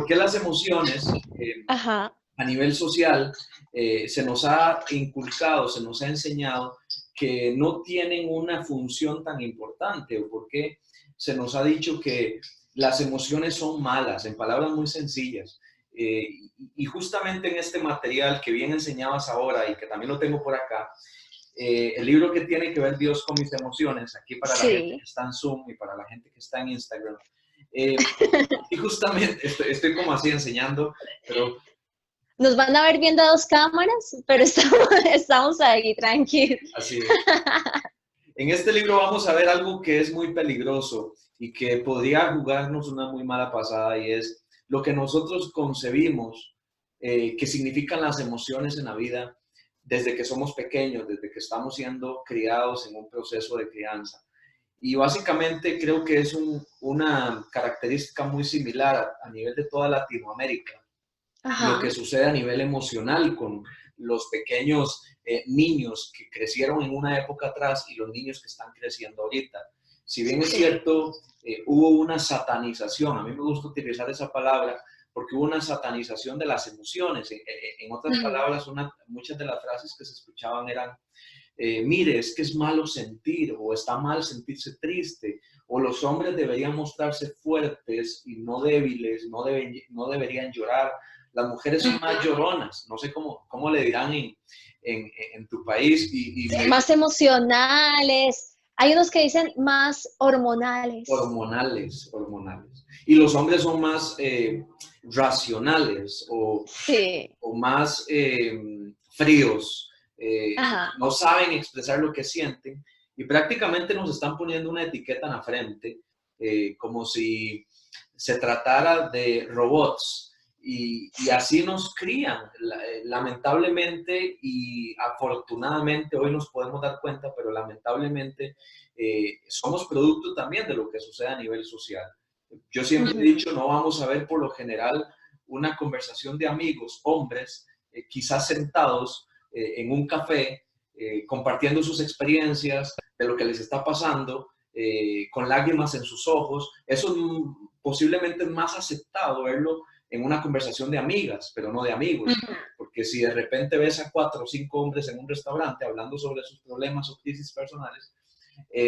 por qué las emociones Ajá. a nivel social se nos ha inculcado, se nos ha enseñado que no tienen una función tan importante, o por qué se nos ha dicho que las emociones son malas, en palabras muy sencillas. Eh, y justamente en este material que bien enseñabas ahora y que también lo tengo por acá, el libro que tiene que ver Dios con mis emociones, aquí para la gente Sí. que está en Zoom y para la gente que está en Instagram. Y justamente estoy como así enseñando, pero Nos van a ver viendo dos cámaras, pero estamos ahí, tranquilos. así es. En este libro vamos a ver algo que es muy peligroso y que podría jugarnos una muy mala pasada, y es lo que nosotros concebimos que significan las emociones en la vida desde que somos pequeños, desde que estamos siendo criados en un proceso de crianza. Y básicamente creo que es una característica muy similar a nivel de toda Latinoamérica, lo que Ajá. sucede a nivel emocional con los pequeños niños que crecieron en una época atrás y los niños que están creciendo ahorita. Si bien es Sí. cierto, hubo una satanización, a mí me gusta utilizar esa palabra porque hubo una satanización de las emociones. En otras Ujú. palabras, muchas de las frases que se escuchaban eran, mire, es que es malo sentir, o está mal sentirse triste, o los hombres deberían mostrarse fuertes y no débiles, no deberían llorar, las mujeres son más lloronas, no sé cómo le dirán en tu país, Más emocionales. Hay unos que dicen más hormonales. hormonales. Y los hombres son más racionales Sí. o más fríos, Ajá. no saben expresar lo que sienten y prácticamente nos están poniendo una etiqueta en la frente, como si se tratara de robots. Y así nos crían, lamentablemente y afortunadamente hoy nos podemos dar cuenta, pero lamentablemente somos producto también de lo que sucede a nivel social. Yo siempre he Ujú. dicho, no vamos a ver por lo general una conversación de amigos, hombres, quizás sentados en un café, compartiendo sus experiencias de lo que les está pasando, con lágrimas en sus ojos. Eso posiblemente es más aceptado verlo en una conversación de amigas, pero no de amigos. Ujú. Porque si de repente ves a 4 o 5 hombres en un restaurante hablando sobre sus problemas o crisis personales,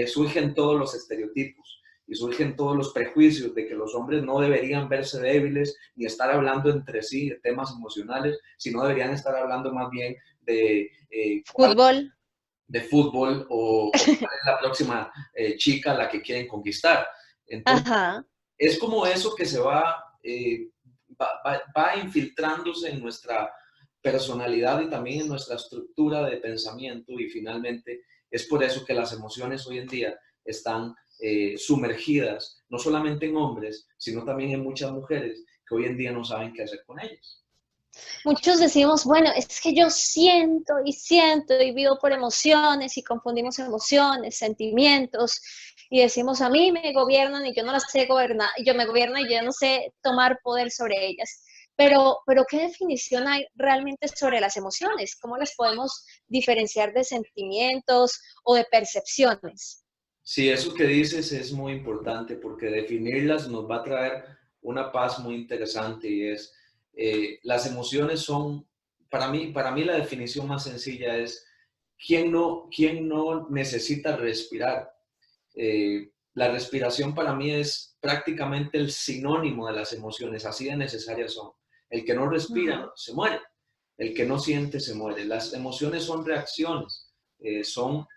surgen todos los estereotipos y surgen todos los prejuicios de que los hombres no deberían verse débiles ni estar hablando entre sí de temas emocionales, sino deberían estar hablando más bien Fútbol. de fútbol o cuál es la próxima chica a la que quieren conquistar. Entonces, Ajá. es como eso que se va infiltrándose en nuestra personalidad y también en nuestra estructura de pensamiento, y finalmente es por eso que las emociones hoy en día están sumergidas no solamente en hombres, sino también en muchas mujeres que hoy en día no saben qué hacer con ellas. Muchos decimos, bueno, es que yo siento y vivo por emociones y confundimos emociones, sentimientos y decimos a mí me gobiernan y yo no las sé gobernar, yo me gobierno y yo no sé tomar poder sobre ellas. Pero ¿qué definición hay realmente sobre las emociones? ¿Cómo las podemos diferenciar de sentimientos o de percepciones? Sí, eso que dices es muy importante porque definirlas nos va a traer una paz muy interesante, y es, las emociones son, para mí la definición más sencilla es, ¿quién no necesita respirar? La respiración para mí es prácticamente el sinónimo de las emociones, así de necesarias son. El que no respira Ujú. se muere, el que no siente se muere. Las emociones son reacciones, son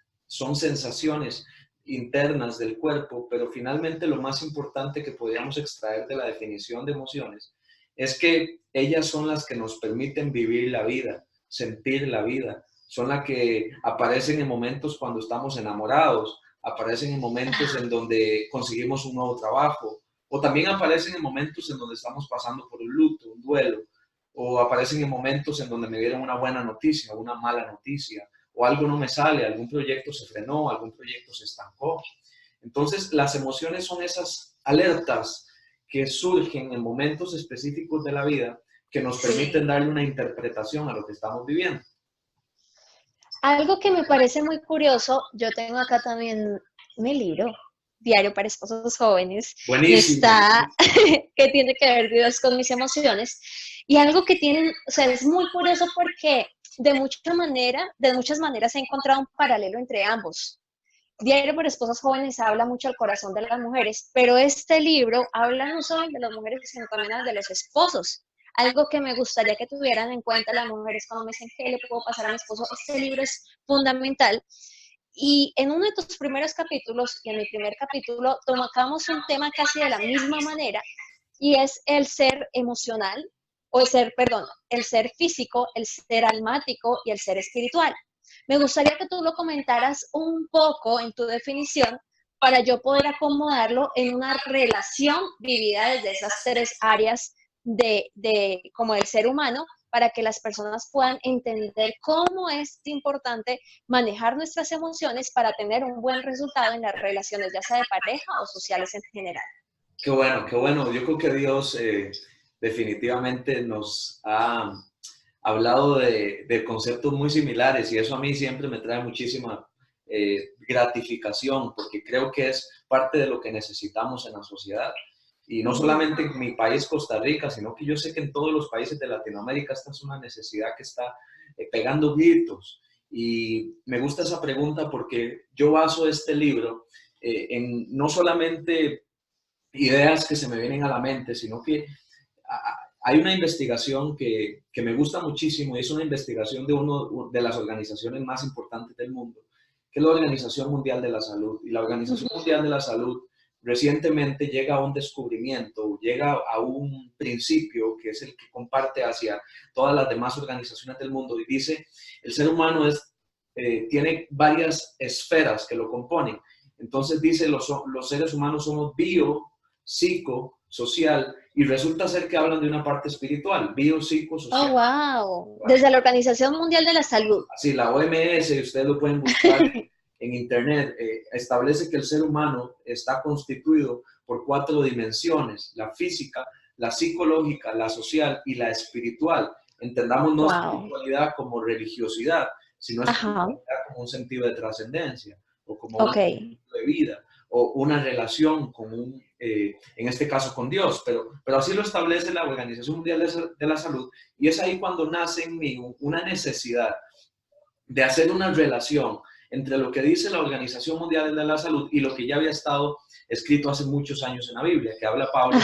sensaciones internas del cuerpo, pero finalmente lo más importante que podríamos extraer de la definición de emociones es que ellas son las que nos permiten vivir la vida, sentir la vida, son las que aparecen en momentos cuando estamos enamorados, aparecen en momentos en donde conseguimos un nuevo trabajo, o también aparecen en momentos en donde estamos pasando por un luto, un duelo, o aparecen en momentos en donde me dieron una buena noticia, una mala noticia, o algo no me sale, algún proyecto se frenó, algún proyecto se estancó. Entonces, las emociones son esas alertas que surgen en momentos específicos de la vida que nos permiten Sí. darle una interpretación a lo que estamos viviendo. Algo que me parece muy curioso, yo tengo acá también mi libro, Diario para Esposos Jóvenes, y Buenísimo. está ¿Qué tiene que ver Dios con mis emociones? Y algo que tienen, o sea, es muy curioso porque de muchas maneras he encontrado un paralelo entre ambos. Diario para Esposas Jóvenes habla mucho al corazón de las mujeres, pero este libro habla no solo de las mujeres, sino también de los esposos. Algo que me gustaría que tuvieran en cuenta las mujeres cuando me dicen qué le puedo pasar a mi esposo. Este libro es fundamental. Y en uno de tus primeros capítulos, y en mi primer capítulo, tocamos un tema casi de la misma manera, y es el ser emocional, o el ser físico, el ser almático y el ser espiritual. Me gustaría que tú lo comentaras un poco en tu definición para yo poder acomodarlo en una relación vivida desde esas tres áreas como el ser humano, para que las personas puedan entender cómo es importante manejar nuestras emociones para tener un buen resultado en las relaciones, ya sea de pareja o sociales en general. Qué bueno, qué bueno. Yo creo que Dios definitivamente nos ha hablado de conceptos muy similares y eso a mí siempre me trae muchísima gratificación porque creo que es parte de lo que necesitamos en la sociedad. Y no solamente en mi país, Costa Rica, sino que yo sé que en todos los países de Latinoamérica esta es una necesidad que está pegando gritos. Y me gusta esa pregunta porque yo baso este libro en no solamente ideas que se me vienen a la mente, sino que hay una investigación que me gusta muchísimo y es una investigación de una de las organizaciones más importantes del mundo, que es la Organización Mundial de la Salud. Y la Organización Mundial de la Salud recientemente llega a un descubrimiento, llega a un principio que es el que comparte hacia todas las demás organizaciones del mundo y dice, el ser humano tiene varias esferas que lo componen. Entonces dice, los seres humanos somos bio, psico, social, y resulta ser que hablan de una parte espiritual, bio, psico, social. Oh, wow. Desde la Organización Mundial de la Salud. Así, la OMS, ustedes lo pueden buscar en internet, establece que el ser humano está constituido por 4 dimensiones, la física, la psicológica, la social y la espiritual. Entendamos no espiritualidad como religiosidad, sino espiritualidad como un sentido de trascendencia o como un sentido de vida o una relación con en este caso con Dios, pero así lo establece la Organización Mundial de la Salud y es ahí cuando nace en mí una necesidad de hacer una relación entre lo que dice la Organización Mundial de la Salud y lo que ya había estado escrito hace muchos años en la Biblia, que habla Pablo,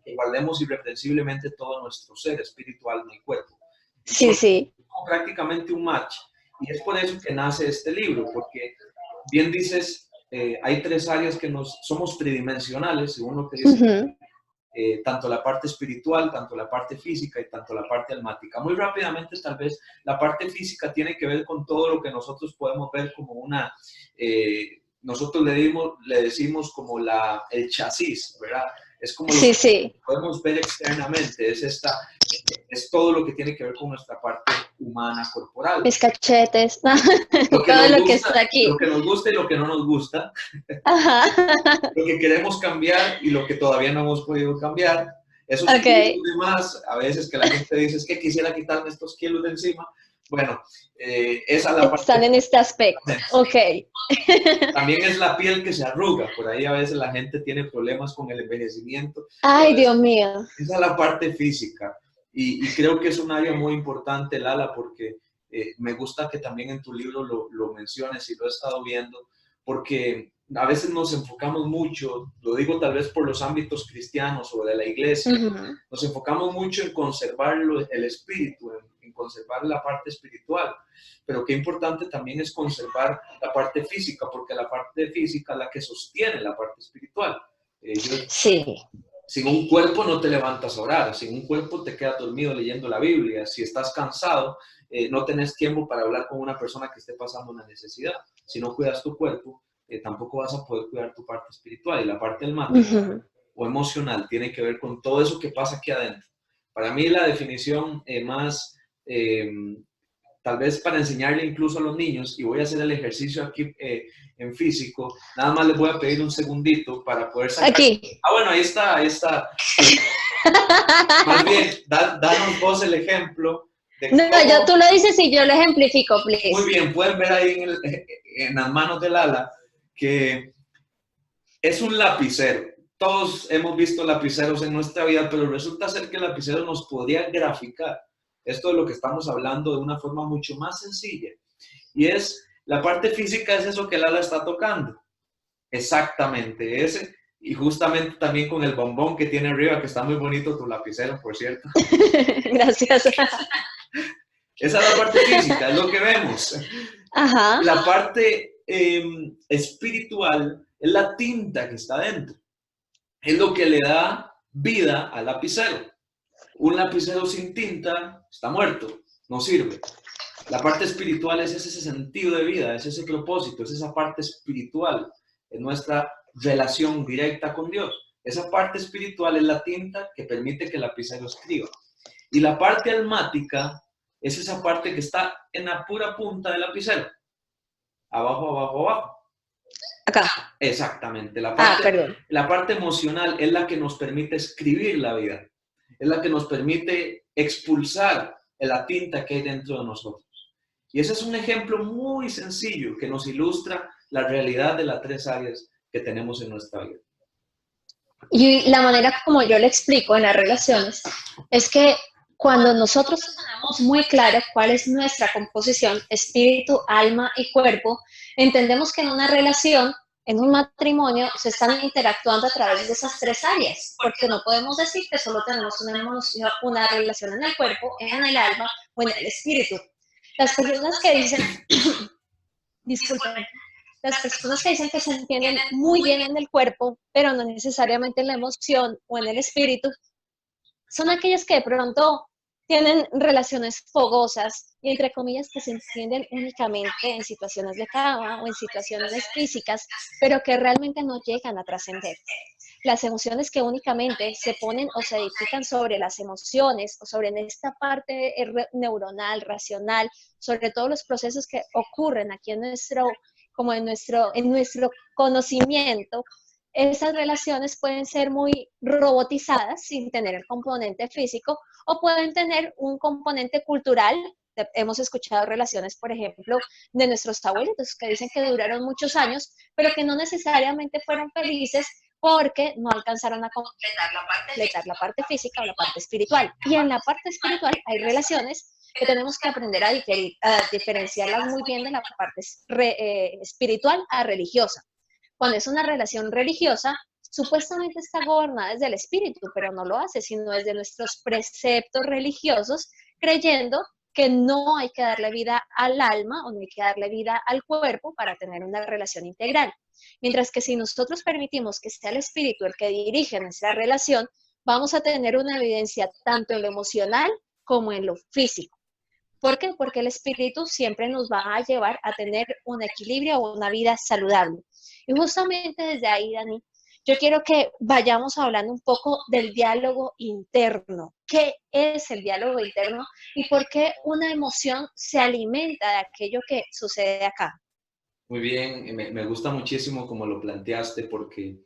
que guardemos irreprensiblemente todo nuestro ser espiritual en el cuerpo. Entonces, sí. prácticamente un match. Y es por eso que nace este libro, porque bien dices, hay 3 áreas que somos tridimensionales, según lo que dice tanto la parte espiritual, tanto la parte física y tanto la parte almática. Muy rápidamente, tal vez, la parte física tiene que ver con todo lo que nosotros podemos ver como nosotros le decimos como el chasis, ¿verdad? Es como lo que podemos ver externamente, es todo lo que tiene que ver con nuestra parte humana, corporal. Mis cachetes, todo lo que está aquí. Lo que nos gusta y lo que no nos gusta. Lo que queremos cambiar y lo que todavía no hemos podido cambiar. Esos kilos de más, a veces que la gente dice, es que quisiera quitarme estos kilos de encima. Bueno, esa es la parte. Están en este aspecto, También es la piel que se arruga, por ahí a veces la gente tiene problemas con el envejecimiento. Ay, Dios mío. Esa es la parte física y creo que es un área muy importante, Lala, porque me gusta que también en tu libro lo menciones y lo he estado viendo, porque a veces nos enfocamos mucho, lo digo tal vez por los ámbitos cristianos o de la iglesia, nos enfocamos mucho en conservar el espíritu, en conservar la parte espiritual, pero qué importante también es conservar la parte física, porque la parte física es la que sostiene la parte espiritual. Sin un cuerpo no te levantas a orar, sin un cuerpo te quedas dormido leyendo la Biblia, si estás cansado, no tenés tiempo para hablar con una persona que esté pasando una necesidad. Si no cuidas tu cuerpo, tampoco vas a poder cuidar tu parte espiritual. Y la parte almática o emocional tiene que ver con todo eso que pasa aquí adentro. Para mí la definición más, tal vez para enseñarle incluso a los niños, y voy a hacer el ejercicio aquí en físico, nada más les voy a pedir un segundito para poder sacar. Aquí. Bueno, ahí está. Más bien, danos vos el ejemplo. Tú lo dices y yo lo ejemplifico, please. Muy bien, pueden ver ahí en las manos de Lala que Es un lapicero. Todos hemos visto lapiceros en nuestra vida, pero resulta ser que el lapicero nos podría graficar esto de lo que estamos hablando de una forma mucho más sencilla. Y es, la parte física es eso que Lala está tocando. Exactamente, ese. Y justamente también con el bombón que tiene arriba, que está muy bonito tu lapicero, por cierto. Gracias. Esa es la parte física, es lo que vemos. Ajá. La parte espiritual es la tinta que está dentro. Es lo que le da vida al lapicero. Un lapicero sin tinta está muerto, no sirve. La parte espiritual es ese sentido de vida, es ese propósito, es esa parte espiritual, es nuestra relación directa con Dios. Esa parte espiritual es la tinta que permite que el lapicero escriba. Y la parte almática es esa parte que está en la pura punta del lapicero. Abajo, abajo, abajo. Acá. Exactamente. Perdón. La parte emocional es la que nos permite escribir la vida. Es la que nos permite expulsar la tinta que hay dentro de nosotros. Y ese es un ejemplo muy sencillo que nos ilustra la realidad de las tres áreas que tenemos en nuestra vida. Y la manera como yo le explico en las relaciones es que cuando nosotros tenemos muy claro cuál es nuestra composición, espíritu, alma y cuerpo, entendemos que en una relación, en un matrimonio, se están interactuando a través de esas tres áreas, porque no podemos decir que solo tenemos una relación en el cuerpo, en el alma o en el espíritu. Las personas que dicen, disculpen, las personas que dicen que se entienden muy bien en el cuerpo, pero no necesariamente en la emoción o en el espíritu, son aquellas que de pronto tienen relaciones fogosas y entre comillas que se entienden únicamente en situaciones de cama o en situaciones físicas, pero que realmente no llegan a trascender. Las emociones que únicamente se ponen o se edifican sobre las emociones o sobre esta parte neuronal, racional, sobre todos los procesos que ocurren aquí en nuestro conocimiento, esas relaciones pueden ser muy robotizadas sin tener el componente físico o pueden tener un componente cultural. Hemos escuchado relaciones, por ejemplo, de nuestros abuelitos que dicen que duraron muchos años, pero que no necesariamente fueron felices porque no alcanzaron a completar la parte física o la parte espiritual. Y en la parte espiritual hay relaciones que tenemos que aprender a diferenciarlas muy bien de la parte espiritual a religiosa. Cuando es una relación religiosa, supuestamente está gobernada desde el espíritu, pero no lo hace, sino desde nuestros preceptos religiosos, creyendo que no hay que darle vida al alma o no hay que darle vida al cuerpo para tener una relación integral. Mientras que si nosotros permitimos que sea el espíritu el que dirige nuestra relación, vamos a tener una evidencia tanto en lo emocional como en lo físico. ¿Por qué? Porque el espíritu siempre nos va a llevar a tener un equilibrio o una vida saludable. Y justamente desde ahí, Dani, yo quiero que vayamos hablando un poco del diálogo interno. ¿Qué es el diálogo interno y por qué una emoción se alimenta de aquello que sucede acá? Muy bien, me gusta muchísimo como lo planteaste porque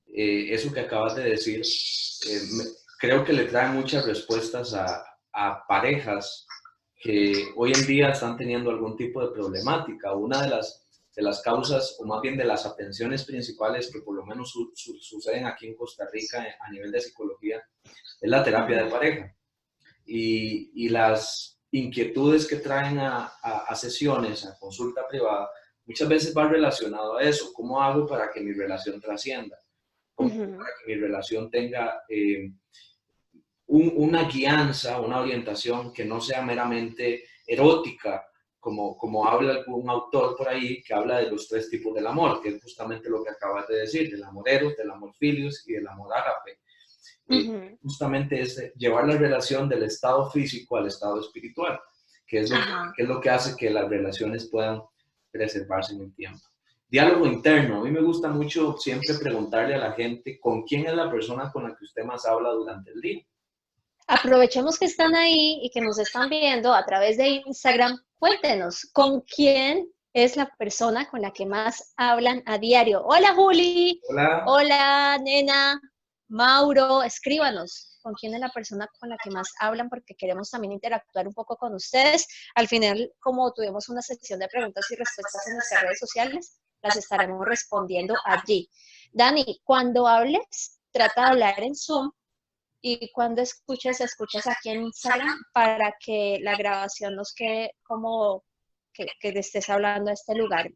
eso que acabas de decir creo que le trae muchas respuestas a parejas que hoy en día están teniendo algún tipo de problemática. Una de las causas, o más bien de las atenciones principales que por lo menos suceden aquí en Costa Rica a nivel de psicología, es la terapia de pareja. Y las inquietudes que traen a sesiones, a consulta privada, muchas veces va relacionado a eso. ¿Cómo hago para que mi relación trascienda? ¿Cómo para que mi relación tenga una guianza, una orientación que no sea meramente erótica, como habla algún autor por ahí que habla de los tres tipos del amor, que es justamente lo que acabas de decir, del amor eros, del amor filius y del amor ágape. Justamente es llevar la relación del estado físico al estado espiritual, que es lo que hace que las relaciones puedan preservarse en el tiempo. Diálogo interno. A mí me gusta mucho siempre preguntarle a la gente con quién es la persona con la que usted más habla durante el día. Aprovechemos que están ahí y que nos están viendo a través de Instagram. Cuéntenos, ¿con quién es la persona con la que más hablan a diario? Hola, Juli. Hola. Hola, nena. Mauro, escríbanos. ¿Con quién es la persona con la que más hablan? Porque queremos también interactuar un poco con ustedes. Al final, como tuvimos una sesión de preguntas y respuestas en nuestras redes sociales, las estaremos respondiendo allí. Dani, cuando hables, trata de hablar en Zoom y cuando escuches aquí en Instagram para que la grabación nos quede como que estés hablando a este lugar.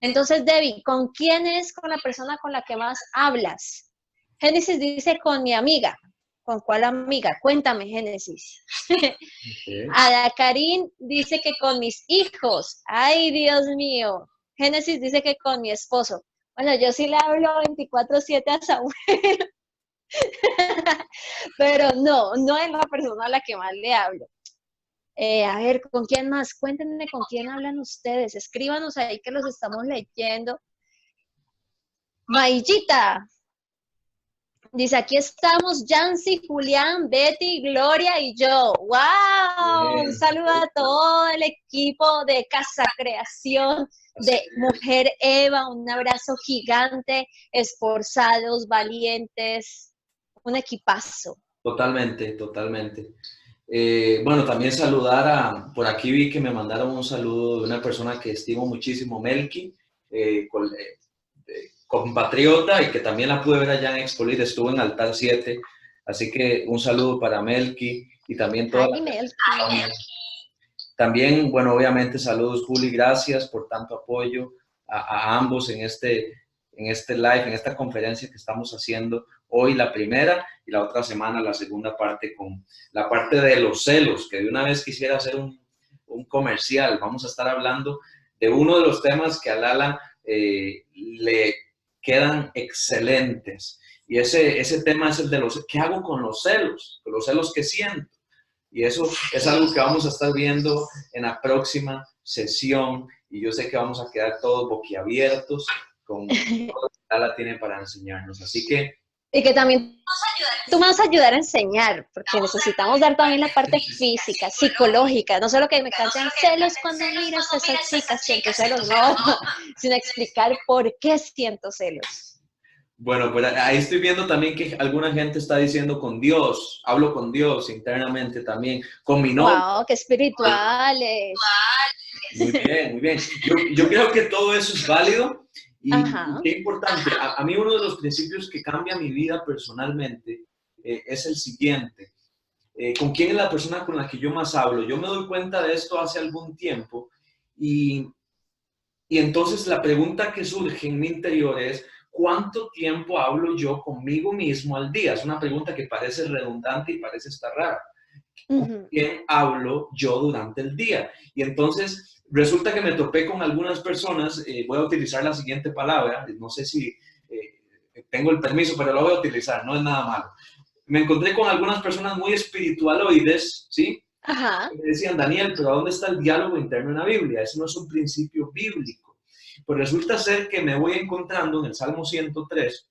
Entonces, Debbie, ¿con quién es con la persona con la que más hablas? Génesis dice con mi amiga. ¿Con cuál amiga? Cuéntame, Génesis. Okay. Ada Karin dice que con mis hijos. Ay, Dios mío. Génesis dice que con mi esposo. Bueno, yo sí le hablo 24/7 a Samuel, pero no es la persona a la que más le hablo. A ver, ¿con quién más? Cuéntenme con quién hablan ustedes. Escríbanos ahí que los estamos leyendo. Maillita dice, aquí estamos, Yancy, Julián, Betty, Gloria y yo. ¡Wow! Un saludo a todo el equipo de Casa Creación, de Mujer Eva, un abrazo gigante, esforzados, valientes, un equipazo. Totalmente, totalmente. Bueno, también por aquí vi que me mandaron un saludo de una persona que estimo muchísimo, Melky, compatriota, y que también la pude ver allá en Expolit, estuvo en Altar 7, así que un saludo para Melky y también toda la Melky. También, bueno, obviamente saludos, Juli, gracias por tanto apoyo a ambos en este live, en esta conferencia que estamos haciendo hoy, la primera, y la otra semana la segunda parte con la parte de los celos, que de una vez quisiera hacer un comercial. Vamos a estar hablando de uno de los temas que a Lala le quedan excelentes, y ese tema es el de ¿qué hago con los celos que siento? Y eso es algo que vamos a estar viendo en la próxima sesión, y yo sé que vamos a quedar todos boquiabiertos con todo lo que Lala tiene para enseñarnos. Así que... Y que también tú me vas a ayudar a enseñar, porque necesitamos dar también la parte física, psicológica, no solo que me canten celos cuando miras a esa chica, siento celos, no, sino explicar por qué siento celos. Bueno, pues ahí estoy viendo también que alguna gente está diciendo con Dios, hablo con Dios internamente también, con mi novio. ¡Wow! ¡Qué espirituales! Muy bien, muy bien. Yo creo que todo eso es válido y qué importante. A mí uno de los principios que cambia mi vida personalmente es el siguiente. ¿Con quién es la persona con la que yo más hablo? Yo me doy cuenta de esto hace algún tiempo y entonces la pregunta que surge en mi interior es, ¿cuánto tiempo hablo yo conmigo mismo al día? Es una pregunta que parece redundante y parece estar rara. ¿Con quién hablo yo durante el día? Y entonces resulta que me topé con algunas personas, voy a utilizar la siguiente palabra, no sé si tengo el permiso, pero lo voy a utilizar, no es nada malo. Me encontré con algunas personas muy espiritualoides, ¿sí? Ajá. Me decían, Daniel, pero ¿dónde está el diálogo interno en la Biblia? Eso no es un principio bíblico. Pues resulta ser que me voy encontrando en el Salmo 103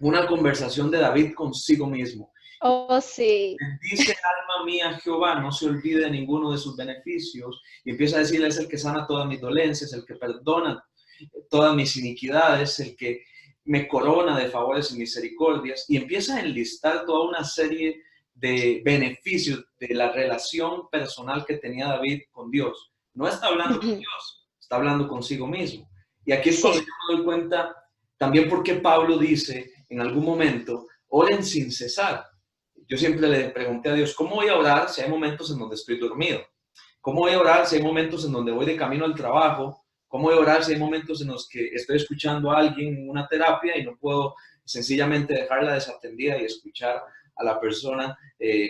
una conversación de David consigo mismo. Oh, sí. Dice el alma mía Jehová, no se olvide de ninguno de sus beneficios. Y empieza a decirle, es el que sana todas mis dolencias, el que perdona todas mis iniquidades, el que me corona de favores y misericordias. Y empieza a enlistar toda una serie de beneficios de la relación personal que tenía David con Dios. No está hablando con Dios, está hablando consigo mismo. Y aquí es cuando yo me doy cuenta también porque Pablo dice en algún momento, oren sin cesar. Yo siempre le pregunté a Dios, ¿cómo voy a orar si hay momentos en donde estoy dormido? ¿Cómo voy a orar si hay momentos en donde voy de camino al trabajo? ¿Cómo voy a orar si hay momentos en los que estoy escuchando a alguien en una terapia y no puedo sencillamente dejarla desatendida y escuchar a la persona,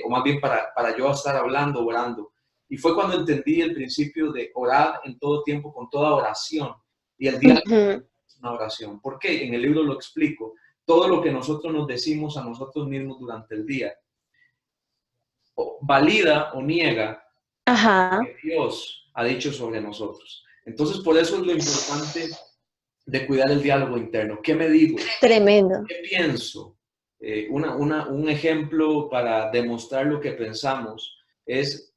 o más bien para yo estar hablando, orando? Y fue cuando entendí el principio de orar en todo tiempo, con toda oración. Y el día es una oración. ¿Por qué? En el libro lo explico. Todo lo que nosotros nos decimos a nosotros mismos durante el día valida o niega lo que Dios ha dicho sobre nosotros. Entonces, por eso es lo importante de cuidar el diálogo interno. ¿Qué me digo? Tremendo. ¿Qué pienso? Un ejemplo para demostrar lo que pensamos es,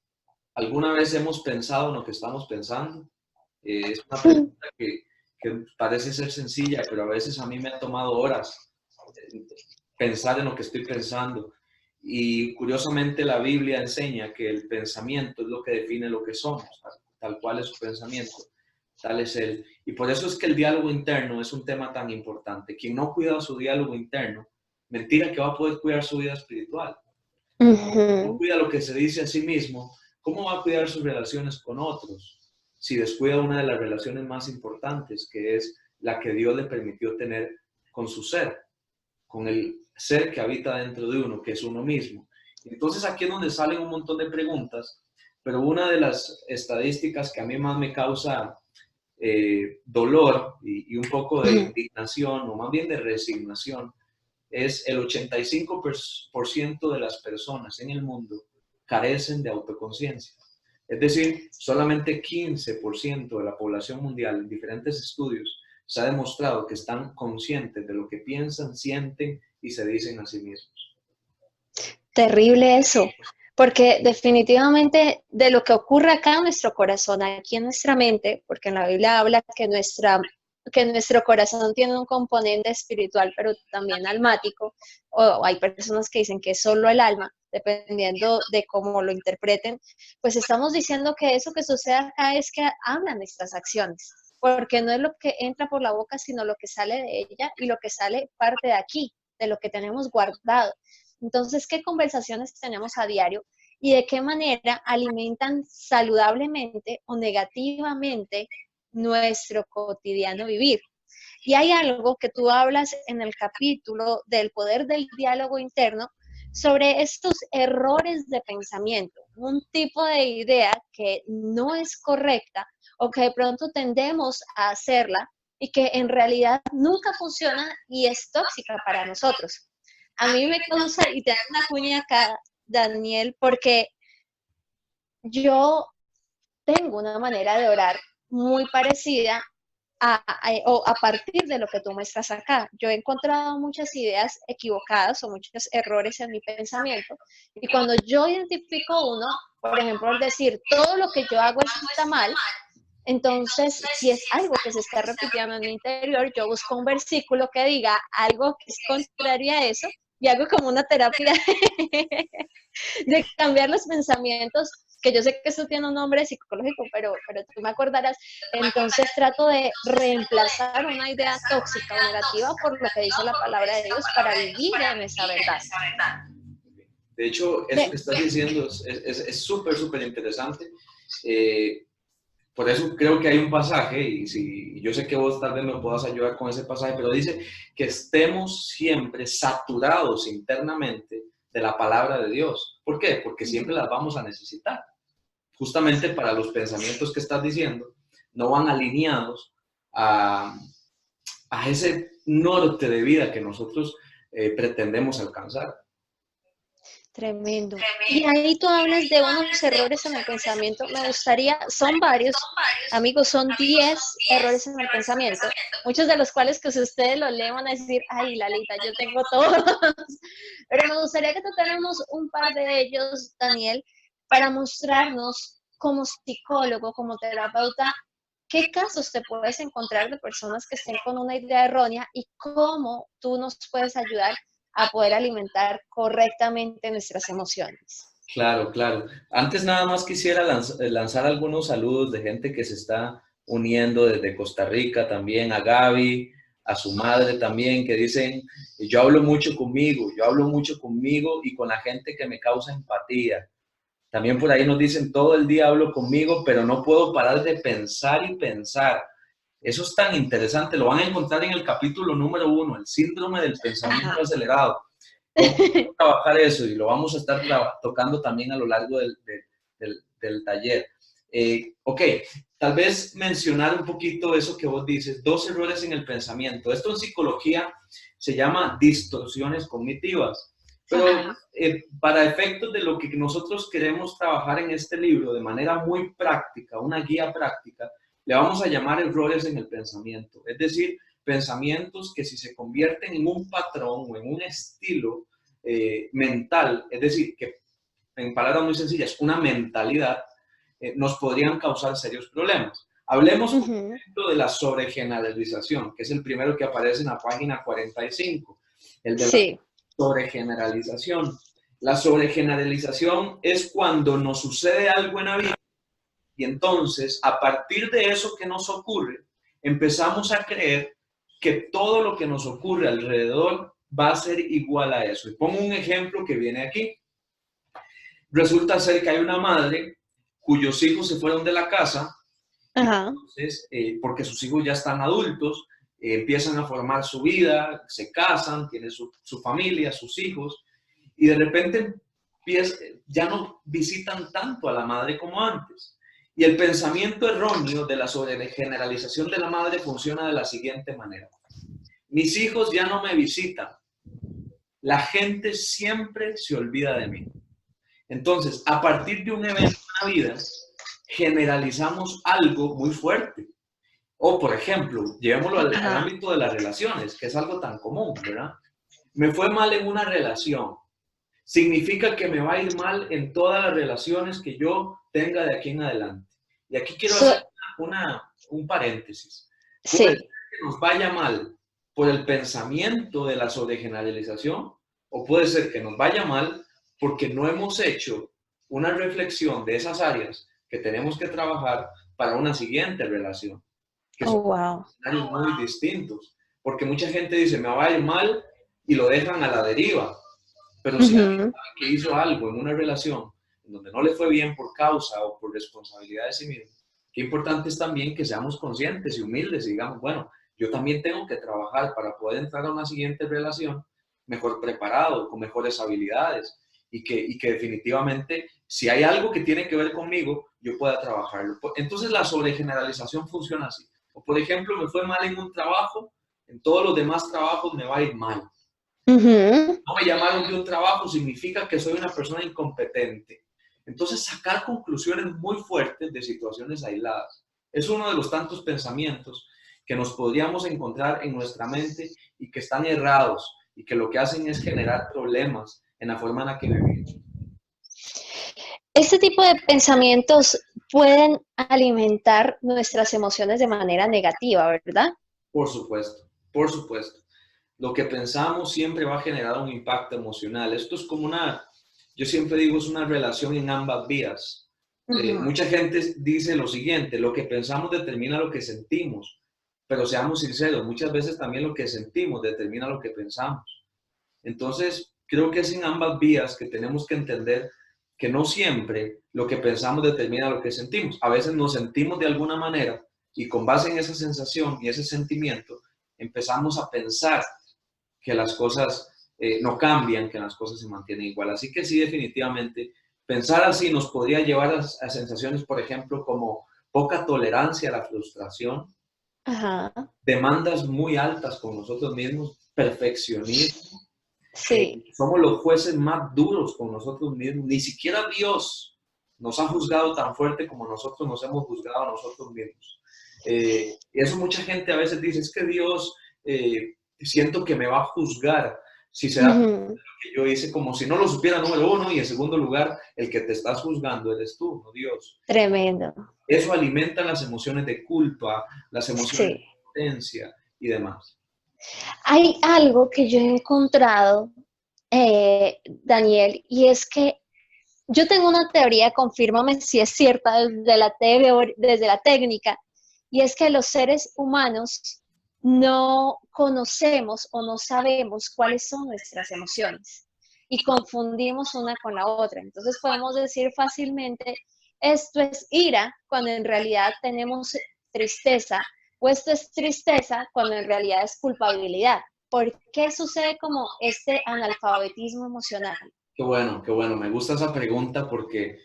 ¿alguna vez hemos pensado en lo que estamos pensando? Es una pregunta que parece ser sencilla, pero a veces a mí me ha tomado horas pensar en lo que estoy pensando. Y curiosamente la Biblia enseña que el pensamiento es lo que define lo que somos, tal cual es su pensamiento. tal es Él. Y por eso es que el diálogo interno es un tema tan importante. Quien no cuida su diálogo interno, mentira que va a poder cuidar su vida espiritual. No cuida lo que se dice a sí mismo, ¿cómo va a cuidar sus relaciones con otros? Si descuida una de las relaciones más importantes, que es la que Dios le permitió tener con su ser, con el ser que habita dentro de uno, que es uno mismo. Entonces aquí es donde salen un montón de preguntas, pero una de las estadísticas que a mí más me causa dolor y un poco de indignación, o más bien de resignación, es el 85% de las personas en el mundo carecen de autoconciencia. Es decir, solamente 15% de la población mundial en diferentes estudios se ha demostrado que están conscientes de lo que piensan, sienten y se dicen a sí mismos. Terrible eso, porque definitivamente de lo que ocurre acá en nuestro corazón, aquí en nuestra mente, porque en la Biblia habla que nuestro corazón tiene un componente espiritual, pero también almático, o hay personas que dicen que es solo el alma, dependiendo de cómo lo interpreten, pues estamos diciendo que eso que sucede acá es que hablan nuestras acciones, porque no es lo que entra por la boca, sino lo que sale de ella y lo que sale parte de aquí, de lo que tenemos guardado. Entonces, ¿qué conversaciones tenemos a diario y de qué manera alimentan saludablemente o negativamente nuestro cotidiano vivir? Y hay algo que tú hablas en el capítulo del poder del diálogo interno sobre estos errores de pensamiento, un tipo de idea que no es correcta o que de pronto tendemos a hacerla y que en realidad nunca funciona y es tóxica para nosotros. A mí me causa, y te da una cuña acá, Daniel, porque yo tengo una manera de orar muy parecida a partir de lo que tú muestras acá. Yo he encontrado muchas ideas equivocadas o muchos errores en mi pensamiento y cuando yo identifico uno, por ejemplo, al decir todo lo que yo hago está mal, entonces si es algo que se está repitiendo en mi interior, yo busco un versículo que diga algo que es contrario a eso y hago como una terapia de cambiar los pensamientos, que yo sé que eso tiene un nombre psicológico, pero tú me acordarás. Entonces trato de reemplazar una idea tóxica o negativa por lo que dice la palabra de Dios para vivir en esa verdad. De hecho, eso que estás diciendo es súper, súper interesante. Por eso creo que hay un pasaje, y yo sé que vos tal vez me puedas ayudar con ese pasaje, pero dice que estemos siempre saturados internamente de la palabra de Dios. ¿Por qué? Porque siempre las vamos a necesitar. Justamente para los pensamientos que estás diciendo, no van alineados a ese norte de vida que nosotros pretendemos alcanzar. Tremendo. Y ahí tú hablas de unos errores en el pensamiento. Me gustaría, son varios, amigos, son 10 errores en el pensamiento, muchos de los cuales que si ustedes lo leen van a decir, ay, Lalita, yo tengo todos. Pero me gustaría que tocáramos un par de ellos, Daniel, para mostrarnos como psicólogo, como terapeuta, qué casos te puedes encontrar de personas que estén con una idea errónea y cómo tú nos puedes ayudar a poder alimentar correctamente nuestras emociones. Claro, claro. Antes nada más quisiera lanzar algunos saludos de gente que se está uniendo desde Costa Rica también, a Gaby, a su madre también, que dicen, yo hablo mucho conmigo y con la gente que me causa empatía. También por ahí nos dicen, todo el día hablo conmigo, pero no puedo parar de pensar y pensar. Eso es tan interesante, lo van a encontrar en el capítulo número 1, el síndrome del pensamiento acelerado. ¿Cómo trabajar eso? Y lo vamos a estar tocando también a lo largo del taller. Ok, tal vez mencionar un poquito eso que vos dices, 2 errores en el pensamiento. Esto en psicología se llama distorsiones cognitivas. Pero para efectos de lo que nosotros queremos trabajar en este libro de manera muy práctica, una guía práctica, le vamos a llamar errores en el pensamiento. Es decir, pensamientos que si se convierten en un patrón o en un estilo mental, es decir, que en palabras muy sencillas, una mentalidad, nos podrían causar serios problemas. Hablemos, por ejemplo, de la sobregeneralización, que es el primero que aparece en la página 45, el de la sobregeneralización. La sobregeneralización es cuando nos sucede algo en la vida Y entonces, a partir de eso que nos ocurre, empezamos a creer que todo lo que nos ocurre alrededor va a ser igual a eso. Y pongo un ejemplo que viene aquí. Resulta ser que hay una madre cuyos hijos se fueron de la casa, y Ajá. entonces, porque sus hijos ya están adultos, empiezan a formar su vida, se casan, tienen su familia, sus hijos, y de repente ya no visitan tanto a la madre como antes. Y el pensamiento erróneo de la sobregeneralización de la madre funciona de la siguiente manera. Mis hijos ya no me visitan. La gente siempre se olvida de mí. Entonces, a partir de un evento en la vida, generalizamos algo muy fuerte. O, por ejemplo, llevémoslo al ámbito de las relaciones, que es algo tan común, ¿verdad? Me fue mal en una relación. Significa que me va a ir mal en todas las relaciones que yo tenga de aquí en adelante. Y aquí quiero hacer un paréntesis. Puede ser que nos vaya mal por el pensamiento de la sobregeneralización, o puede ser que nos vaya mal porque no hemos hecho una reflexión de esas áreas que tenemos que trabajar para una siguiente relación, que son escenarios muy distintos. Porque mucha gente dice, me va a ir mal, y lo dejan a la deriva. Pero si alguien sabe que hizo algo en una relación en donde no le fue bien por causa o por responsabilidad de sí mismo, qué importante es también que seamos conscientes y humildes y digamos, bueno, yo también tengo que trabajar para poder entrar a una siguiente relación mejor preparado, con mejores habilidades, y que definitivamente, si hay algo que tiene que ver conmigo, yo pueda trabajarlo. Entonces la sobregeneralización funciona así. O por ejemplo, me fue mal en un trabajo, en todos los demás trabajos me va a ir mal. No me llamaron de un trabajo significa que soy una persona incompetente. Entonces, sacar conclusiones muy fuertes de situaciones aisladas es uno de los tantos pensamientos que nos podríamos encontrar en nuestra mente y que están errados y que lo que hacen es generar problemas en la forma en la que vivimos. Este tipo de pensamientos pueden alimentar nuestras emociones de manera negativa, ¿verdad? Por supuesto, por supuesto. Lo que pensamos siempre va a generar un impacto emocional. Esto es como yo siempre digo, es una relación en ambas vías. Mucha gente dice lo siguiente, lo que pensamos determina lo que sentimos, pero seamos sinceros, muchas veces también lo que sentimos determina lo que pensamos. Entonces, creo que es en ambas vías que tenemos que entender que no siempre lo que pensamos determina lo que sentimos. A veces nos sentimos de alguna manera y con base en esa sensación y ese sentimiento empezamos a pensar que las cosas no cambian, que las cosas se mantienen igual. Así que sí, definitivamente, pensar así nos podría llevar a sensaciones, por ejemplo, como poca tolerancia a la frustración, demandas muy altas con nosotros mismos, perfeccionismo. Somos los jueces más duros con nosotros mismos. Ni siquiera Dios nos ha juzgado tan fuerte como nosotros nos hemos juzgado a nosotros mismos. Y eso mucha gente a veces dice, es que Dios siento que me va a juzgar si se da cuenta de lo que yo hice, como si no lo supiera, número uno, y en segundo lugar, el que te estás juzgando eres tú, no Dios. Tremendo. Eso alimenta las emociones de culpa, las emociones de impotencia y demás. Hay algo que yo he encontrado, Daniel, y es que yo tengo una teoría, confírmame si es cierta desde la técnica, y es que los seres humanos no conocemos o no sabemos cuáles son nuestras emociones y confundimos una con la otra. Entonces podemos decir fácilmente, esto es ira, cuando en realidad tenemos tristeza, o esto es tristeza, cuando en realidad es culpabilidad. ¿Por qué sucede como este analfabetismo emocional? Qué bueno. Me gusta esa pregunta porque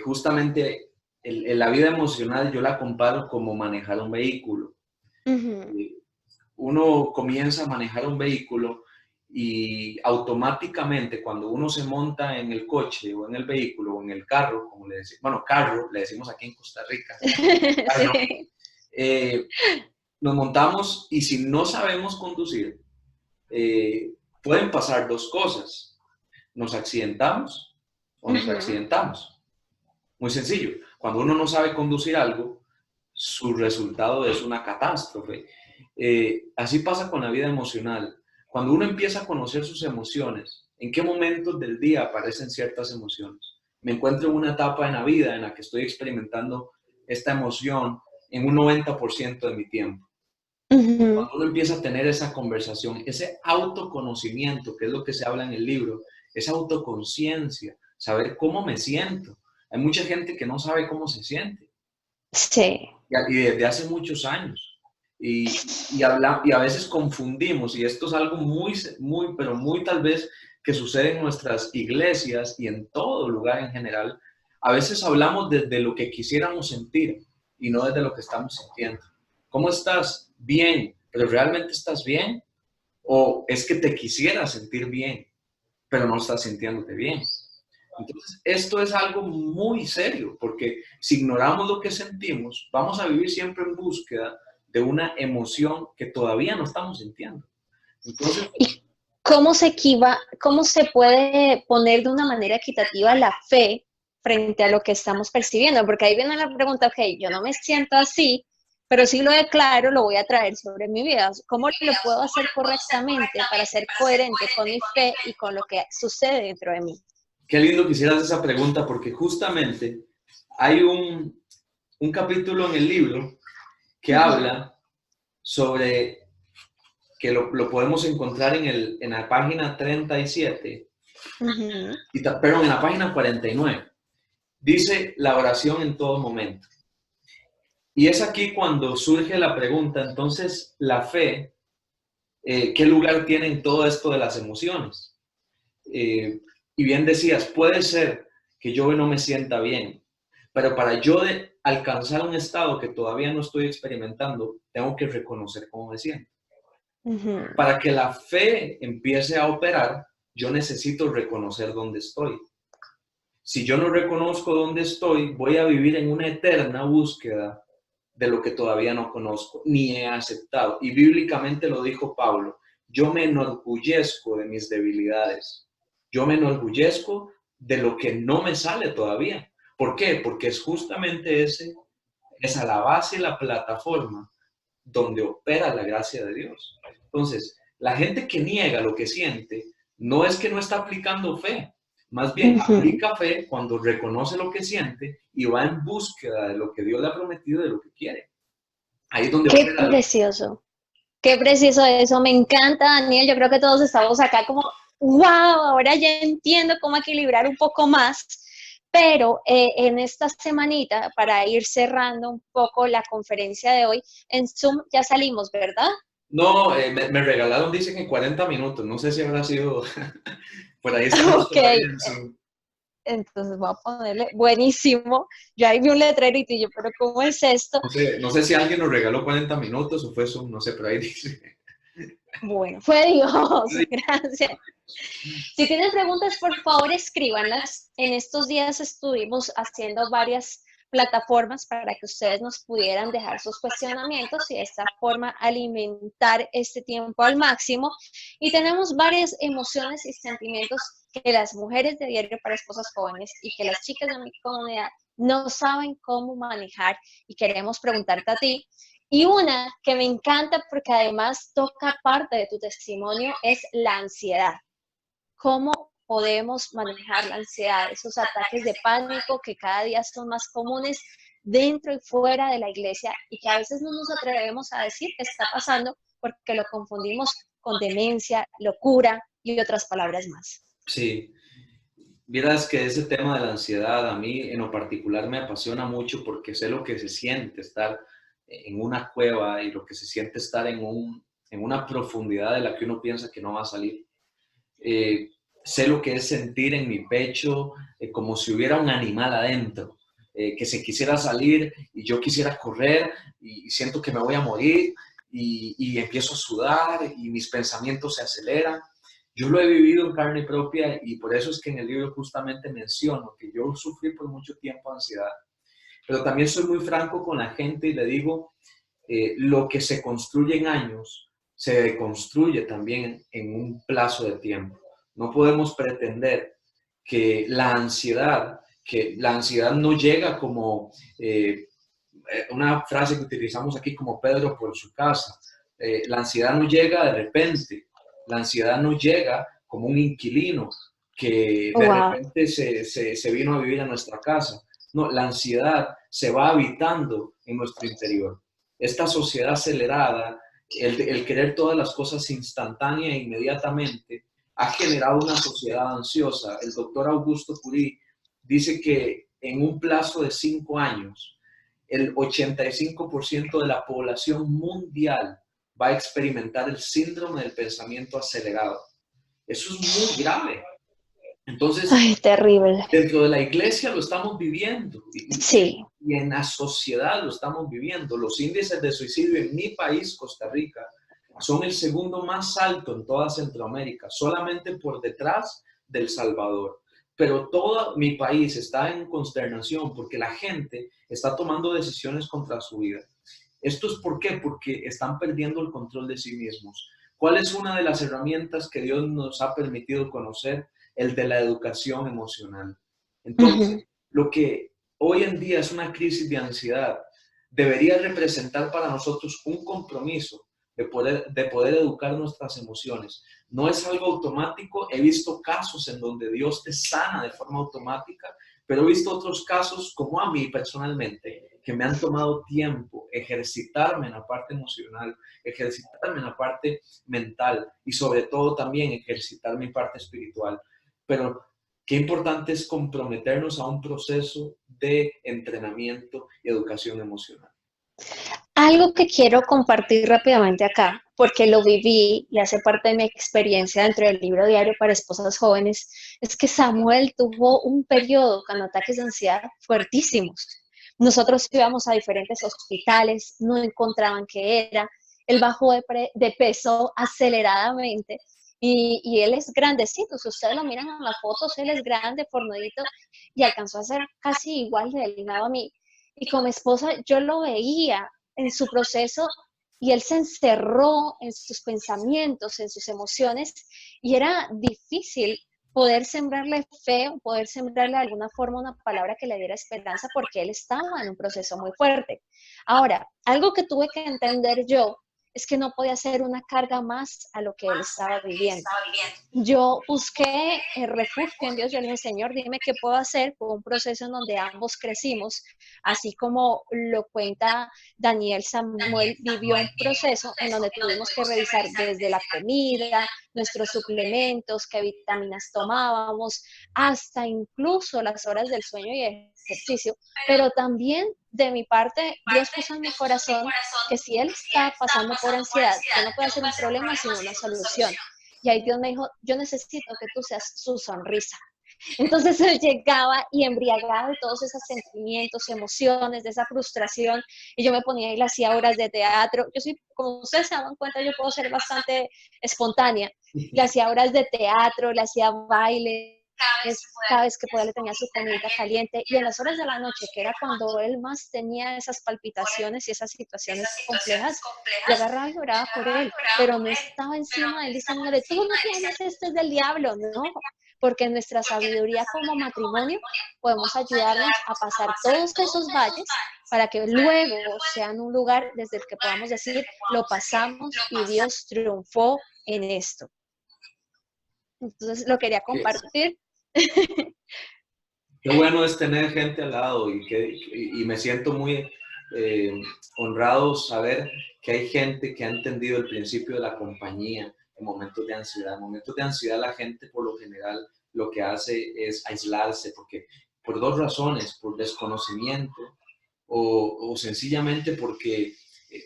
justamente la vida emocional yo la comparo como manejar un vehículo. Uno comienza a manejar un vehículo y automáticamente cuando uno se monta en el coche o en el vehículo o en el carro, como le decimos, bueno, carro, le decimos aquí en Costa Rica, carro, nos montamos y si no sabemos conducir, pueden pasar dos cosas. Nos accidentamos o nos accidentamos. Muy sencillo. Cuando uno no sabe conducir algo, su resultado es una catástrofe. Así pasa con la vida emocional. Cuando uno empieza a conocer sus emociones, ¿en qué momentos del día aparecen ciertas emociones? me encuentro en una etapa en la vida en la que estoy experimentando esta emoción en un 90% de mi tiempo. Ujú. Cuando uno empieza a tener esa conversación, ese autoconocimiento, que es lo que se habla en el libro, esa autoconciencia, saber cómo me siento. Hay mucha gente que no sabe cómo se siente Sí, y desde hace muchos años. Y a veces confundimos, y esto es algo pero muy tal vez que sucede en nuestras iglesias y en todo lugar en general. A veces hablamos desde lo que quisiéramos sentir y no desde lo que estamos sintiendo. ¿Cómo estás? Bien, pero ¿realmente estás bien? ¿O es que te quisieras sentir bien, pero no estás sintiéndote bien? Entonces, esto es algo muy serio, porque si ignoramos lo que sentimos, vamos a vivir siempre en búsqueda de una emoción que todavía no estamos sintiendo. Entonces, ¿y cómo se puede poner de una manera equitativa la fe frente a lo que estamos percibiendo? Porque ahí viene la pregunta, ok, yo no me siento así, pero si lo declaro, lo voy a traer sobre mi vida. ¿Cómo lo puedo hacer correctamente para ser coherente con mi fe y con lo que sucede dentro de mí? qué lindo que hicieras esa pregunta, porque justamente hay un capítulo en el libro que Ujú, habla sobre, que lo podemos encontrar en la página 37, ujú, perdón, en la página 49. Dice la oración en todo momento. Y es aquí cuando surge la pregunta, entonces, la fe, ¿qué lugar tiene en todo esto de las emociones? Y bien decías, puede ser que yo no me sienta bien, pero para yo alcanzar un estado que todavía no estoy experimentando, tengo que reconocer cómo me siento. ujú, Para que la fe empiece a operar, yo necesito reconocer dónde estoy. Si yo no reconozco dónde estoy, voy a vivir en una eterna búsqueda de lo que todavía no conozco, ni he aceptado. Y bíblicamente lo dijo Pablo, yo me enorgullezco de mis debilidades. Yo me enorgullezco de lo que no me sale todavía. ¿Por qué? Porque es justamente esa la base y la plataforma donde opera la gracia de Dios. Entonces, la gente que niega lo que siente, no es que no está aplicando fe, más bien ujú. aplica fe cuando reconoce lo que siente y va en búsqueda de lo que Dios le ha prometido, de lo que quiere. Ahí es donde Qué opera. precioso. Qué preciso eso, me encanta, Daniel. Yo creo que todos estamos acá como, wow, ahora ya entiendo cómo equilibrar un poco más. Pero en esta semanita, para ir cerrando un poco la conferencia de hoy, en Zoom ya salimos, ¿verdad? No, me regalaron, dicen que 40 minutos, no sé si habrá sido, por ahí estamos Ok, todavía en Zoom. entonces voy a ponerle buenísimo. Yo ahí vi un letrerito y yo, pero ¿cómo es esto? No sé si alguien nos regaló 40 minutos o fue Zoom, no sé, pero ahí dice. Bueno, fue Dios, gracias. Si tienen preguntas, por favor, escríbanlas. En estos días estuvimos haciendo varias plataformas para que ustedes nos pudieran dejar sus cuestionamientos y de esta forma alimentar este tiempo al máximo. Y tenemos varias emociones y sentimientos que las mujeres de Diario para Esposas Jóvenes y que las chicas de mi comunidad no saben cómo manejar y queremos preguntarte a ti. Y una que me encanta porque además toca parte de tu testimonio es la ansiedad. ¿Cómo podemos manejar la ansiedad, esos ataques de pánico que cada día son más comunes dentro y fuera de la iglesia y que a veces no nos atrevemos a decir qué está pasando porque lo confundimos con demencia, locura y otras palabras más? Sí, vieras que ese tema de la ansiedad a mí en lo particular me apasiona mucho porque sé lo que se siente estar en una cueva y lo que se siente estar en una profundidad de la que uno piensa que no va a salir. Eh, Sé lo que es sentir en mi pecho como si hubiera un animal adentro, que se quisiera salir y yo quisiera correr y siento que me voy a morir y empiezo a sudar y mis pensamientos se aceleran. Yo lo he vivido en carne propia y por eso es que en el libro justamente menciono que yo sufrí por mucho tiempo ansiedad, pero también soy muy franco con la gente y le digo, lo que se construye en años se deconstruye también en un plazo de tiempo. No podemos pretender que la ansiedad no llega como una frase que utilizamos aquí como Pedro por su casa. La ansiedad no llega de repente, la ansiedad no llega como un inquilino que de Wow. repente se vino a vivir a nuestra casa. No, la ansiedad se va habitando en nuestro interior. Esta sociedad acelerada, el querer todas las cosas instantánea e inmediatamente, ha generado una sociedad ansiosa. El doctor Augusto Curie dice que en un plazo de 5 años, el 85% de la población mundial va a experimentar el síndrome del pensamiento acelerado. Eso es muy grave. Entonces, Ay, terrible. dentro de la iglesia lo estamos viviendo Sí. y en la sociedad lo estamos viviendo. Los índices de suicidio en mi país, Costa Rica, son el segundo más alto en toda Centroamérica, solamente por detrás del Salvador. Pero todo mi país está en consternación porque la gente está tomando decisiones contra su vida. ¿Esto es por qué? Porque están perdiendo el control de sí mismos. ¿Cuál es una de las herramientas que Dios nos ha permitido conocer? El de la educación emocional. Entonces, Ujú. lo que hoy en día es una crisis de ansiedad debería representar para nosotros un compromiso de poder educar nuestras emociones. No es algo automático. He visto casos en donde Dios te sana de forma automática, pero he visto otros casos, como a mí personalmente, que me han tomado tiempo ejercitarme en la parte emocional, ejercitarme en la parte mental y sobre todo también ejercitar mi parte espiritual. Pero qué importante es comprometernos a un proceso de entrenamiento y educación emocional. Algo que quiero compartir rápidamente acá, porque lo viví y hace parte de mi experiencia dentro del libro diario para esposas jóvenes, es que Samuel tuvo un periodo con ataques de ansiedad fuertísimos. Nosotros íbamos a diferentes hospitales, no encontraban qué era, él bajó de peso aceleradamente y él es grandecito, si ustedes lo miran en las fotos, él es grande, fornudito y alcanzó a ser casi igual de delgado a mí. Y como esposa yo lo veía en su proceso y él se encerró en sus pensamientos, en sus emociones y era difícil poder sembrarle fe, poder sembrarle de alguna forma una palabra que le diera esperanza porque él estaba en un proceso muy fuerte. Ahora, algo que tuve que entender yo es que no podía ser una carga más a lo que él estaba viviendo. Yo busqué el refugio en Dios, yo le dije, Señor, dime qué puedo hacer. Fue un proceso en donde ambos crecimos, así como lo cuenta Daniel. Samuel vivió un proceso en donde tuvimos que revisar desde la comida, nuestros suplementos, qué vitaminas tomábamos, hasta incluso las horas del sueño y ejercicio, pero también de mi parte, Dios puso en mi corazón que si él está pasando por ansiedad, que no puede ser un problema, sino una solución. Y ahí Dios me dijo, yo necesito que tú seas su sonrisa. Entonces él llegaba y embriagado de todos esos sentimientos, emociones, de esa frustración, y yo me ponía y le hacía obras de teatro. Yo soy, como ustedes se dan cuenta, yo puedo ser bastante espontánea. Le hacía obras de teatro, le hacía baile, cada vez que podía le tenía su comida caliente y en las horas de la noche, que era cuando él más tenía esas palpitaciones y esas situaciones complejas, yo agarraba y lloraba por él, pero no estaba encima de él diciéndole, tú no tienes, esto es del diablo, no, porque en nuestra sabiduría como matrimonio podemos ayudarnos a pasar todos esos valles para que luego sean un lugar desde el que podamos decir, lo pasamos y Dios triunfó en esto. Entonces lo quería Qué, compartir. qué bueno es tener gente al lado y me siento muy eh, honrado saber que hay gente que ha entendido el principio de la compañía en momentos de ansiedad. En momentos de ansiedad la gente por lo general lo que hace es aislarse porque por dos razones, por desconocimiento o sencillamente porque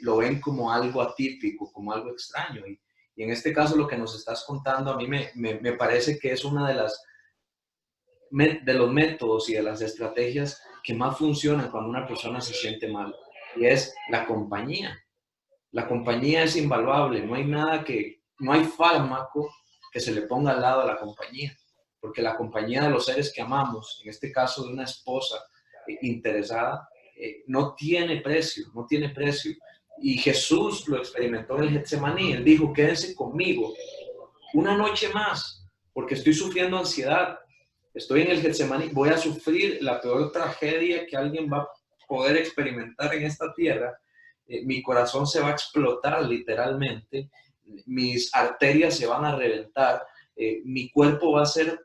lo ven como algo atípico, como algo extraño. Y en este caso lo que nos estás contando a mí me parece que es una de los métodos y de las estrategias que más funcionan cuando una persona se siente mal, y es la compañía. La compañía es invaluable, no hay fármaco que se le ponga al lado a la compañía, porque la compañía de los seres que amamos, en este caso de una esposa interesada, no tiene precio, no tiene precio. Y Jesús lo experimentó en el Getsemaní, él dijo, quédense conmigo una noche más, porque estoy sufriendo ansiedad, estoy en el Getsemaní, voy a sufrir la peor tragedia que alguien va a poder experimentar en esta tierra. Mi corazón se va a explotar literalmente, mis arterias se van a reventar, mi cuerpo va a ser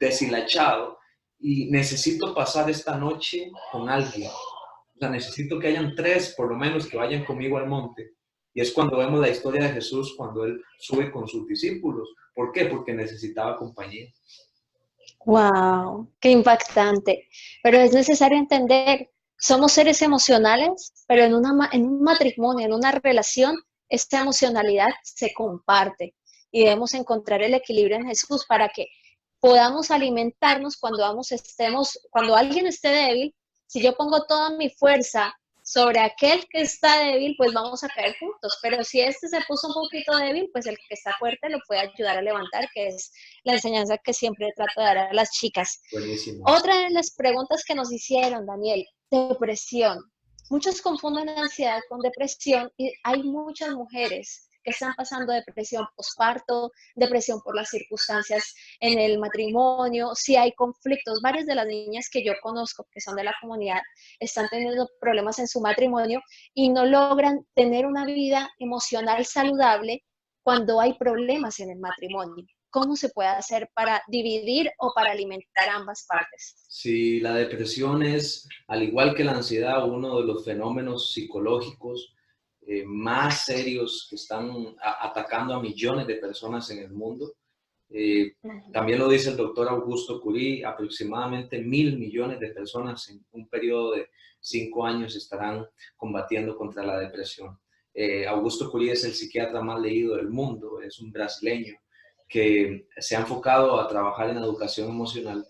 deshilachado y necesito pasar esta noche con alguien. O sea, necesito que hayan 3 por lo menos que vayan conmigo al monte. Y es cuando vemos la historia de Jesús, cuando él sube con sus discípulos. ¿Por qué? Porque necesitaba compañía. Wow, qué impactante. Pero es necesario entender, somos seres emocionales, pero en un matrimonio, en una relación, esta emocionalidad se comparte y debemos encontrar el equilibrio en Jesús para que podamos alimentarnos cuando alguien esté débil. Si yo pongo toda mi fuerza sobre aquel que está débil, pues vamos a caer juntos. Pero si este se puso un poquito débil, pues el que está fuerte lo puede ayudar a levantar, que es la enseñanza que siempre trato de dar a las chicas. Buenísimo. Otra de las preguntas que nos hicieron, Daniel, depresión. Muchos confunden ansiedad con depresión y hay muchas mujeres que están pasando depresión posparto, depresión por las circunstancias en el matrimonio, si hay conflictos. Varias de las niñas que yo conozco, que son de la comunidad, están teniendo problemas en su matrimonio y no logran tener una vida emocional saludable cuando hay problemas en el matrimonio. ¿Cómo se puede hacer para dividir o para alimentar ambas partes? Sí, la depresión es, al igual que la ansiedad, uno de los fenómenos psicológicos más serios que están atacando a millones de personas en el mundo. También lo dice el doctor Augusto Curie, aproximadamente 1.000 millones de personas en un periodo de 5 años estarán combatiendo contra la depresión. Augusto Curie es el psiquiatra más leído del mundo, es un brasileño que se ha enfocado a trabajar en educación emocional.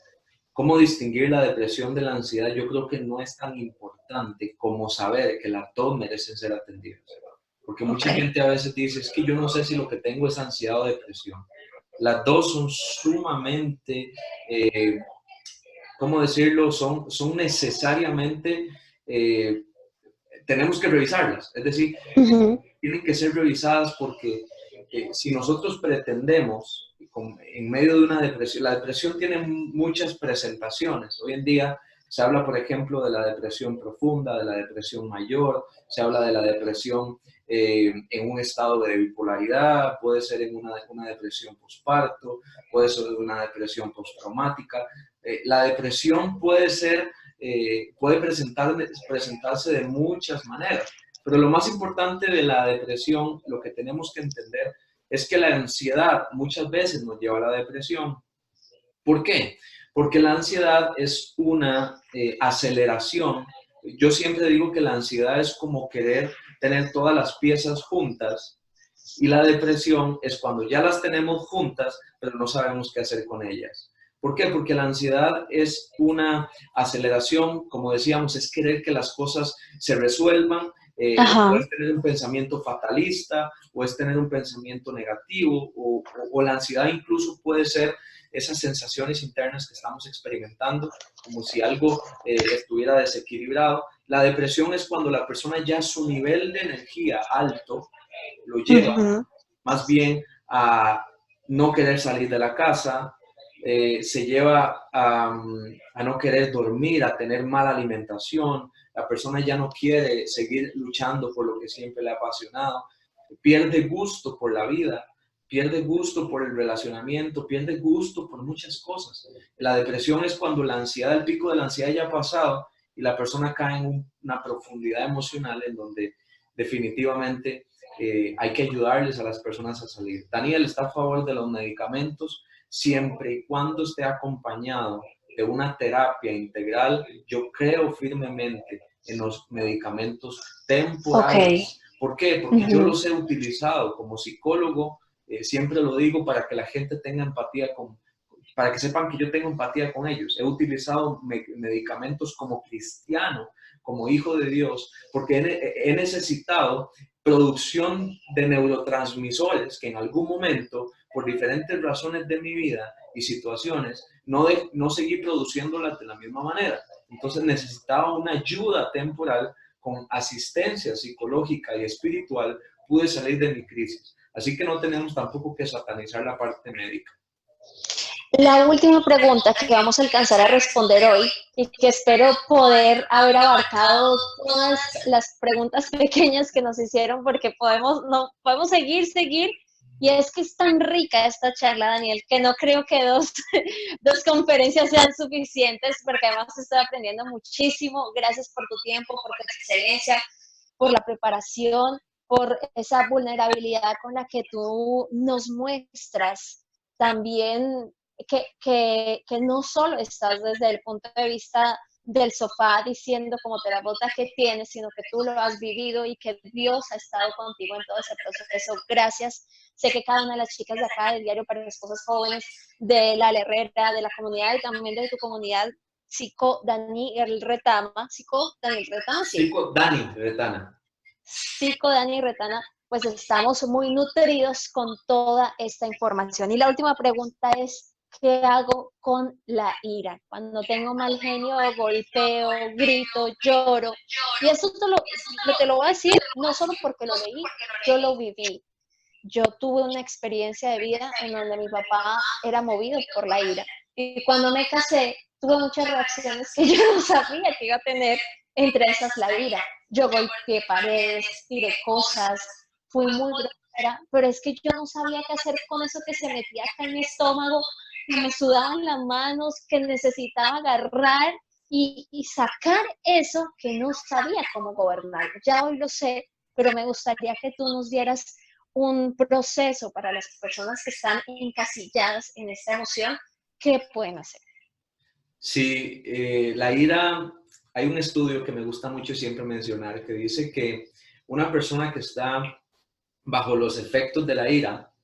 ¿Cómo distinguir la depresión de la ansiedad? Yo creo que no es tan importante como saber que las dos merecen ser atendidas. Porque mucha gente a veces dice, es que yo no sé si lo que tengo es ansiedad o depresión. Las dos son sumamente, ¿cómo decirlo? Son necesariamente, tenemos que revisarlas. Es decir, tienen que ser revisadas porque si nosotros pretendemos, en medio de una depresión, la depresión tiene muchas presentaciones. Hoy en día se habla, por ejemplo, de la depresión profunda, de la depresión mayor, se habla de la depresión en un estado de bipolaridad, puede ser en una depresión postparto, puede ser una depresión postraumática. La depresión puede ser, puede presentarse de muchas maneras, pero lo más importante de la depresión, lo que tenemos que entender, es que la ansiedad muchas veces nos lleva a la depresión. ¿Por qué? Porque la ansiedad es una aceleración. Yo siempre digo que la ansiedad es como querer tener todas las piezas juntas y la depresión es cuando ya las tenemos juntas, pero no sabemos qué hacer con ellas. ¿Por qué? Porque la ansiedad es una aceleración, como decíamos, es querer que las cosas se resuelvan. Puedes tener un pensamiento fatalista, puedes tener un pensamiento negativo o la ansiedad incluso puede ser esas sensaciones internas que estamos experimentando, como si algo estuviera desequilibrado. La depresión es cuando la persona ya su nivel de energía alto lo lleva más bien a no querer salir de la casa, se lleva a no querer dormir, a tener mala alimentación, la persona ya no quiere seguir luchando por lo que siempre le ha apasionado, pierde gusto por la vida, pierde gusto por el relacionamiento, pierde gusto por muchas cosas. La depresión es cuando la ansiedad, el pico de la ansiedad ya ha pasado y la persona cae en una profundidad emocional en donde definitivamente hay que ayudarles a las personas a salir. Daniel está a favor de los medicamentos siempre y cuando esté acompañado de una terapia integral. Yo creo firmemente en los medicamentos temporales. ¿Por qué? Porque yo los he utilizado como psicólogo, siempre lo digo para que la gente tenga empatía para que sepan que yo tengo empatía con ellos. He utilizado medicamentos como cristiano, como hijo de Dios, porque he necesitado producción de neurotransmisores que en algún momento, por diferentes razones de mi vida y situaciones, no seguí produciéndolas de la misma manera. Entonces necesitaba una ayuda temporal con asistencia psicológica y espiritual, pude salir de mi crisis. Así que no tenemos tampoco que satanizar la parte médica. La última pregunta que vamos a alcanzar a responder hoy y que espero poder haber abarcado todas las preguntas pequeñas que nos hicieron porque podemos seguir Y es que es tan rica esta charla, Daniel, que no creo que dos conferencias sean suficientes, porque además estoy aprendiendo muchísimo. Gracias por tu tiempo, por tu excelencia, por la preparación, por esa vulnerabilidad con la que tú nos muestras. También que no solo estás desde el punto de vista del sofá diciendo como terapeuta que tienes, sino que tú lo has vivido y que Dios ha estado contigo en todo ese proceso. Gracias. Sé que cada una de las chicas de acá, de Diario para Esposas Jóvenes, de la Herrera, de la comunidad y también de tu comunidad, Psico Dani Retama, Psico Dani Retama, sí. Psico Dani Retana. Psico Dani Retana, pues estamos muy nutridos con toda esta información. Y la última pregunta es, ¿qué hago con la ira? Cuando tengo mal genio, golpeo, grito, lloro. Y esto te lo voy a decir no solo porque lo leí, yo lo viví. Yo tuve una experiencia de vida en donde mi papá era movido por la ira. Y cuando me casé, tuve muchas reacciones que yo no sabía que iba a tener, entre esas la ira. Yo golpeé paredes, tiré cosas, fui muy grosera, pero es que yo no sabía qué hacer con eso que se metía acá en mi estómago, que me sudaban las manos, que necesitaba agarrar y sacar eso que no sabía cómo gobernar. Ya hoy lo sé, pero me gustaría que tú nos dieras un proceso para las personas que están encasilladas en esta emoción, ¿qué pueden hacer? Sí, la ira, hay un estudio que me gusta mucho siempre mencionar que dice que una persona que está bajo los efectos de la ira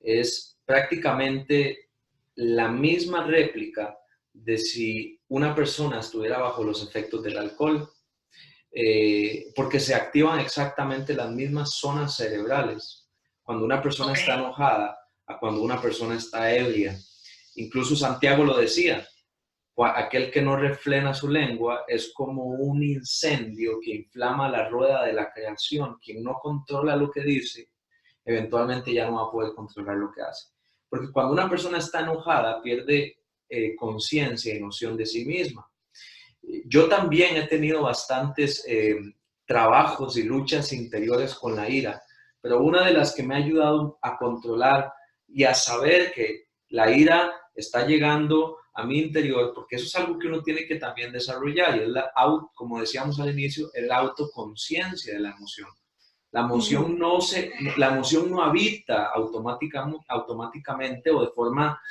es prácticamente la misma réplica de si una persona estuviera bajo los efectos del alcohol, porque se activan exactamente las mismas zonas cerebrales cuando una persona está enojada a cuando una persona está ebria. Incluso Santiago lo decía, aquel que no refrena su lengua es como un incendio que inflama la rueda de la creación. Quien no controla lo que dice, eventualmente ya no va a poder controlar lo que hace. Porque cuando una persona está enojada, pierde conciencia y noción de sí misma. Yo también he tenido bastantes trabajos y luchas interiores con la ira, pero una de las que me ha ayudado a controlar y a saber que la ira está llegando a mi interior, porque eso es algo que uno tiene que también desarrollar, y es como decíamos al inicio, es la autoconciencia de la emoción. La emoción no habita automáticamente o de forma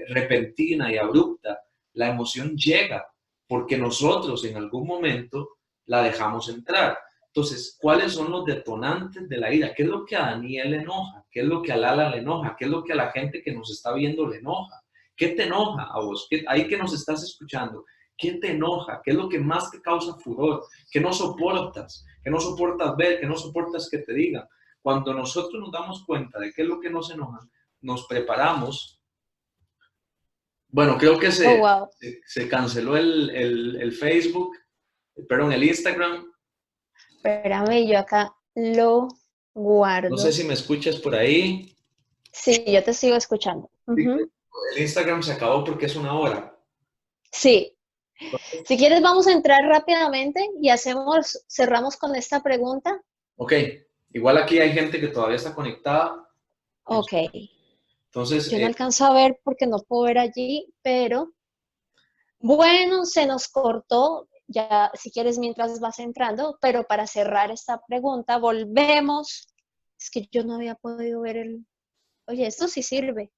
repentina y abrupta. La emoción llega porque nosotros en algún momento la dejamos entrar. Entonces, ¿cuáles son los detonantes de la ira? ¿Qué es lo que a Daniel le enoja? ¿Qué es lo que a Lala le enoja? ¿Qué es lo que a la gente que nos está viendo le enoja? ¿Qué te enoja a vos? Ahí que nos estás escuchando, ¿qué te enoja? ¿Qué es lo que más te causa furor? ¿Qué no soportas? ¿Qué no soportas ver? ¿Qué no soportas que te digan? Cuando nosotros nos damos cuenta de qué es lo que nos enoja, nos preparamos. Bueno, creo que se canceló el Facebook, perdón, el Instagram. Espérame, yo acá lo guardo. No sé si me escuchas por ahí. Sí, yo te sigo escuchando. El Instagram se acabó porque es 1 hora. Sí. Si quieres, vamos a entrar rápidamente y cerramos con esta pregunta. Ok. Igual aquí hay gente que todavía está conectada. Ok. Entonces, yo no alcanzo a ver porque no puedo ver allí, pero bueno, se nos cortó. Ya, si quieres, mientras vas entrando, pero para cerrar esta pregunta, volvemos. Es que yo no había podido ver el... Oye, esto sí sirve.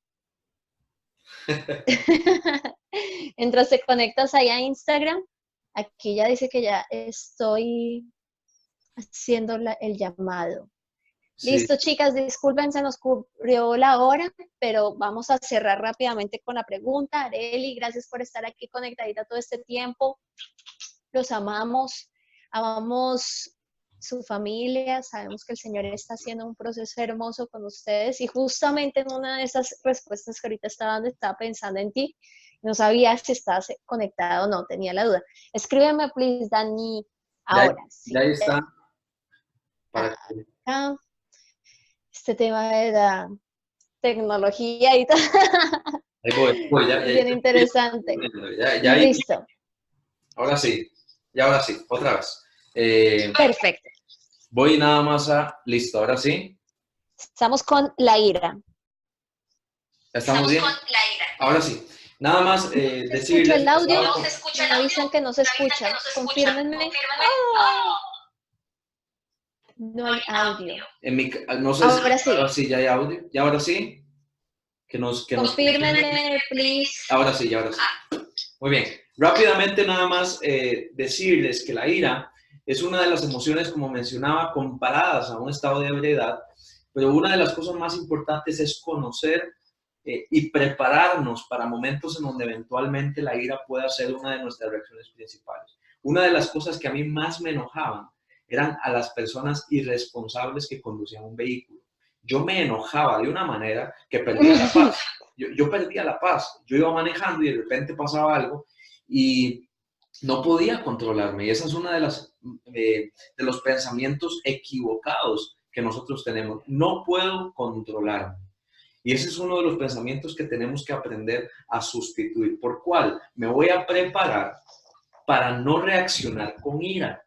Mientras te conectas ahí a Instagram, aquí ya dice que ya estoy haciendo el llamado. Sí. Listo, chicas, disculpen, se nos cubrió la hora, pero vamos a cerrar rápidamente con la pregunta. Areli, gracias por estar aquí conectadita todo este tiempo. Los amamos su familia, sabemos que el Señor está haciendo un proceso hermoso con ustedes y justamente en una de esas respuestas que ahorita estaba pensando en ti, no sabía si estás conectado o no, tenía la duda. Escríbeme, please, Dani, ahora. Ya ahí está. Para que... Este tema de la tecnología y todo. Ahí voy, ya, bien interesante. Ya, listo. Ahora sí, otra vez. Perfecto. Voy nada más listo, ahora sí. Estamos con la ira. ¿Estamos bien? Ahora sí. Nada más ¿Se escucha decirles... el audio? estaba con- Me avisan que no se escucha. Confírmenme. ¡Ah! No hay audio. no sé Ahora sí. ahora sí ya hay audio. ¿Y ahora sí? Confírmenme, please. Ahora sí, ahora sí. Muy bien. Rápidamente nada más decirles que la ira es una de las emociones, como mencionaba, comparadas a un estado de ebriedad, pero una de las cosas más importantes es conocer y prepararnos para momentos en donde eventualmente la ira pueda ser una de nuestras reacciones principales. Una de las cosas que a mí más me enojaban eran a las personas irresponsables que conducían un vehículo. Yo me enojaba de una manera que perdía la paz. Yo perdía la paz. Yo iba manejando y de repente pasaba algo y no podía controlarme. Y esa es una de los pensamientos equivocados que nosotros tenemos. No puedo controlarme. Y ese es uno de los pensamientos que tenemos que aprender a sustituir. ¿Por cuál? Me voy a preparar para no reaccionar con ira.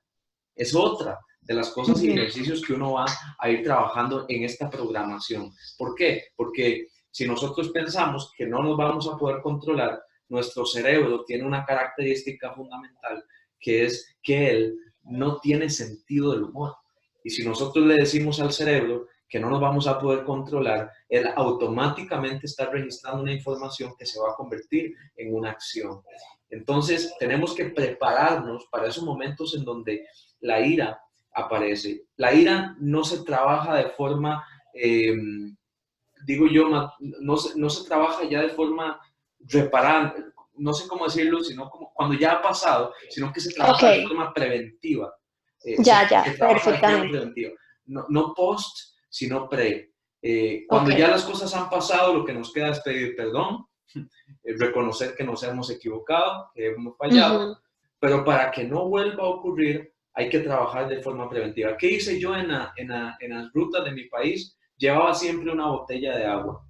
Es otra de las cosas y ejercicios que uno va a ir trabajando en esta programación. ¿Por qué? Porque si nosotros pensamos que no nos vamos a poder controlar, nuestro cerebro tiene una característica fundamental que es que él no tiene sentido del humor. Y si nosotros le decimos al cerebro que no nos vamos a poder controlar, él automáticamente está registrando una información que se va a convertir en una acción. Entonces, tenemos que prepararnos para esos momentos en donde la ira aparece. La ira no se trabaja de forma, digo yo, no se trabaja ya de forma reparante, no sé cómo decirlo, sino como cuando ya ha pasado, sino que se trabaja de forma preventiva. Ya, Se trabaja de forma perfectamente. preventiva. No post, sino pre. Cuando ya las cosas han pasado, lo que nos queda es pedir perdón, reconocer que nos hemos equivocado, que hemos fallado, pero para que no vuelva a ocurrir, hay que trabajar de forma preventiva. ¿Qué hice yo en las rutas de mi país? Llevaba siempre una botella de agua.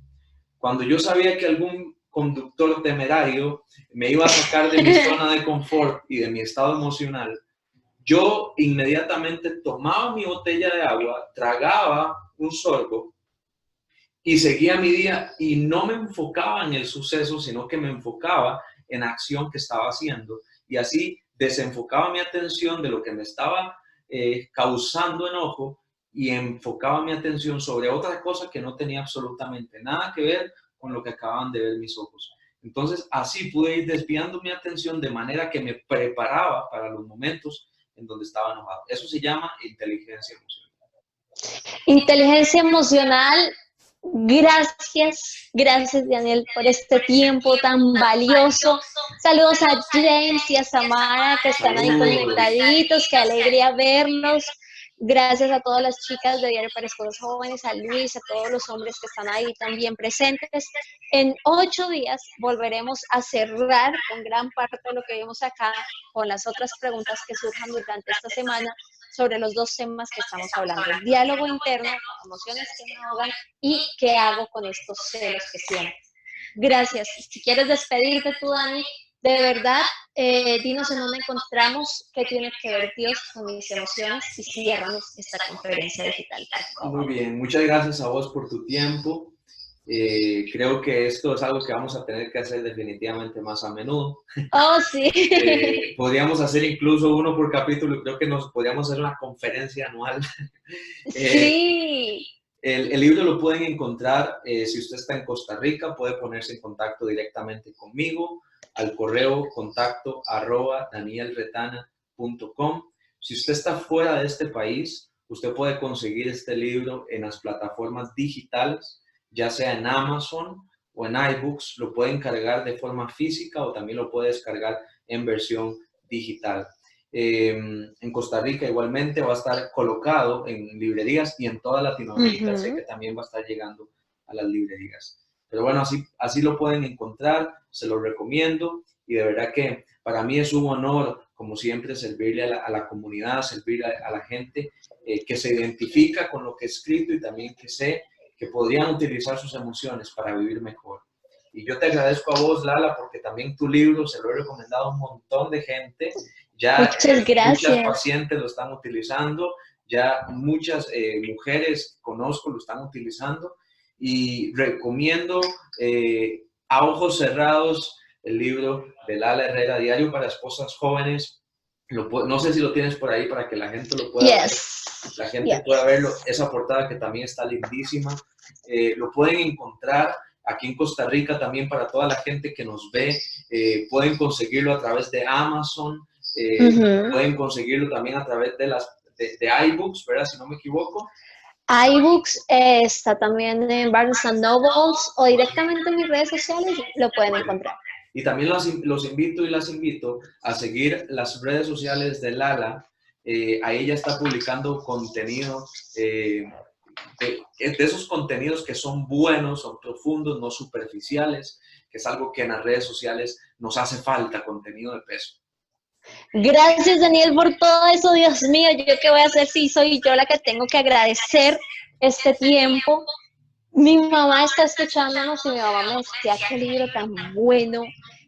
Cuando yo sabía que algún conductor temerario me iba a sacar de mi zona de confort y de mi estado emocional, yo inmediatamente tomaba mi botella de agua, tragaba un sorbo y seguía mi día y no me enfocaba en el suceso, sino que me enfocaba en la acción que estaba haciendo. Y así desenfocaba mi atención de lo que me estaba causando enojo y enfocaba mi atención sobre otra cosa que no tenía absolutamente nada que ver con lo que acaban de ver mis ojos. Entonces, así pude ir desviando mi atención de manera que me preparaba para los momentos en donde estaba enojado. Eso se llama inteligencia emocional. Inteligencia emocional. Gracias, Daniel, por este tiempo tan valioso. Saludos a James y a Samara que están ahí conectaditos, qué alegría verlos. Gracias a todas las chicas de Diario para Esposos Jóvenes, a Luis, a todos los hombres que están ahí también presentes. En 8 días volveremos a cerrar con gran parte de lo que vimos acá, con las otras preguntas que surjan durante esta semana sobre los 2 temas que estamos hablando: el diálogo interno, emociones que me ahogan, y qué hago con estos celos que siento. Gracias. Si quieres despedirte tú, Dani, de verdad, dinos en dónde encontramos, qué tiene que ver Dios con mis emociones, y ciérranos esta conferencia digital. Muy bien, muchas gracias a vos por tu tiempo. Creo que esto es algo que vamos a tener que hacer definitivamente más a menudo. Oh, sí. Podríamos hacer incluso uno por capítulo. Creo que nos podríamos hacer una conferencia anual. Sí. El libro lo pueden encontrar, si usted está en Costa Rica, puede ponerse en contacto directamente conmigo al correo contacto@danielretana.com. Si usted está fuera de este país, usted puede conseguir este libro en las plataformas digitales, ya sea en Amazon o en iBooks. Lo puede encargar de forma física o también lo puede descargar en versión digital. En Costa Rica igualmente va a estar colocado en librerías y en toda Latinoamérica sé que también va a estar llegando a las librerías. Pero bueno, así lo pueden encontrar, se lo recomiendo y de verdad que para mí es un honor, como siempre, servirle a la comunidad, servir a la gente que se identifica con lo que he escrito y también que sé que podrían utilizar sus emociones para vivir mejor. Y yo te agradezco a vos, Lala, porque también tu libro se lo he recomendado a un montón de gente. Ya muchas gracias. Muchas pacientes lo están utilizando ya muchas mujeres conozco lo están utilizando y recomiendo a ojos cerrados el libro de Lala Herrera, Diario para Esposas Jóvenes. No sé si lo tienes por ahí para que la gente lo pueda ver. La gente pueda verlo. Esa portada que también está lindísima. Lo pueden encontrar aquí en Costa Rica también para toda la gente que nos ve. Pueden conseguirlo a través de Amazon. Pueden conseguirlo también a través de iBooks, ¿verdad? Si no me equivoco. iBooks está también en Barnes & Nobles o directamente en mis redes sociales lo pueden encontrar. Y también los invito y las invito a seguir las redes sociales de Lala. Ahí ella está publicando contenido, de esos contenidos que son buenos, son profundos, no superficiales, que es algo que en las redes sociales nos hace falta, contenido de peso. Gracias, Daniel, por todo eso. Dios mío, ¿yo qué voy a hacer si soy yo la que tengo que agradecer este tiempo? Mi mamá está escuchándonos y mi mamá me decía, qué libro tan bueno.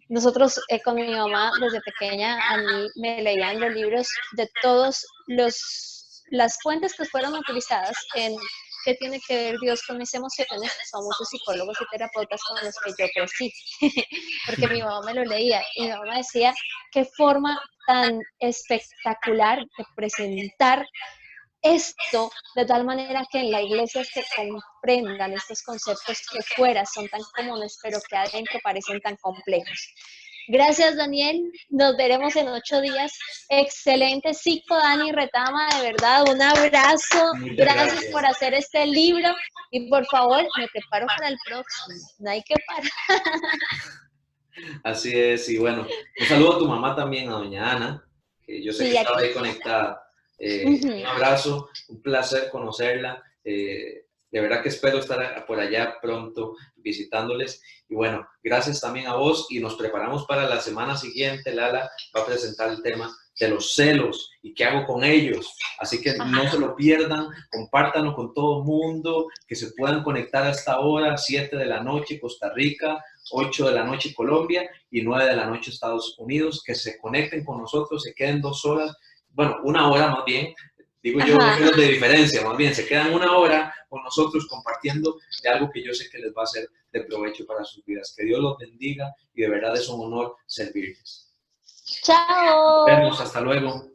Nosotros con mi mamá desde pequeña a mí me leían los libros de todos las fuentes que fueron utilizadas en qué tiene que ver Dios con mis emociones. Son muchos psicólogos y terapeutas con los que yo crecí, porque mi mamá me lo leía y mi mamá decía, qué forma tan espectacular de presentar esto de tal manera que en la iglesia se comprendan estos conceptos que fuera son tan comunes, pero que adentro parecen tan complejos. Gracias, Daniel. Nos veremos en 8 días. Excelente, Psico, Dani Retama, de verdad, un abrazo. Gracias por hacer este libro y por favor, me preparo para el próximo. No hay que parar. Así es, y bueno, un saludo a tu mamá también, a doña Ana, que yo sé que estaba ahí conectada. Un abrazo, un placer conocerla. De verdad que espero estar por allá pronto visitándoles. Y bueno, gracias también a vos y nos preparamos para la semana siguiente. Lala va a presentar el tema de los celos y qué hago con ellos. Así que no se lo pierdan, compártanlo con todo el mundo, que se puedan conectar a esta hora, 7 de la noche Costa Rica, 8 de la noche Colombia y 9 de la noche Estados Unidos, que se conecten con nosotros, se queden 2 horas, bueno, 1 hora más bien, digo yo, menos de diferencia, más bien, se quedan 1 hora con nosotros compartiendo de algo que yo sé que les va a ser de provecho para sus vidas. Que Dios los bendiga y de verdad es un honor servirles. Chao. Nos vemos, hasta luego.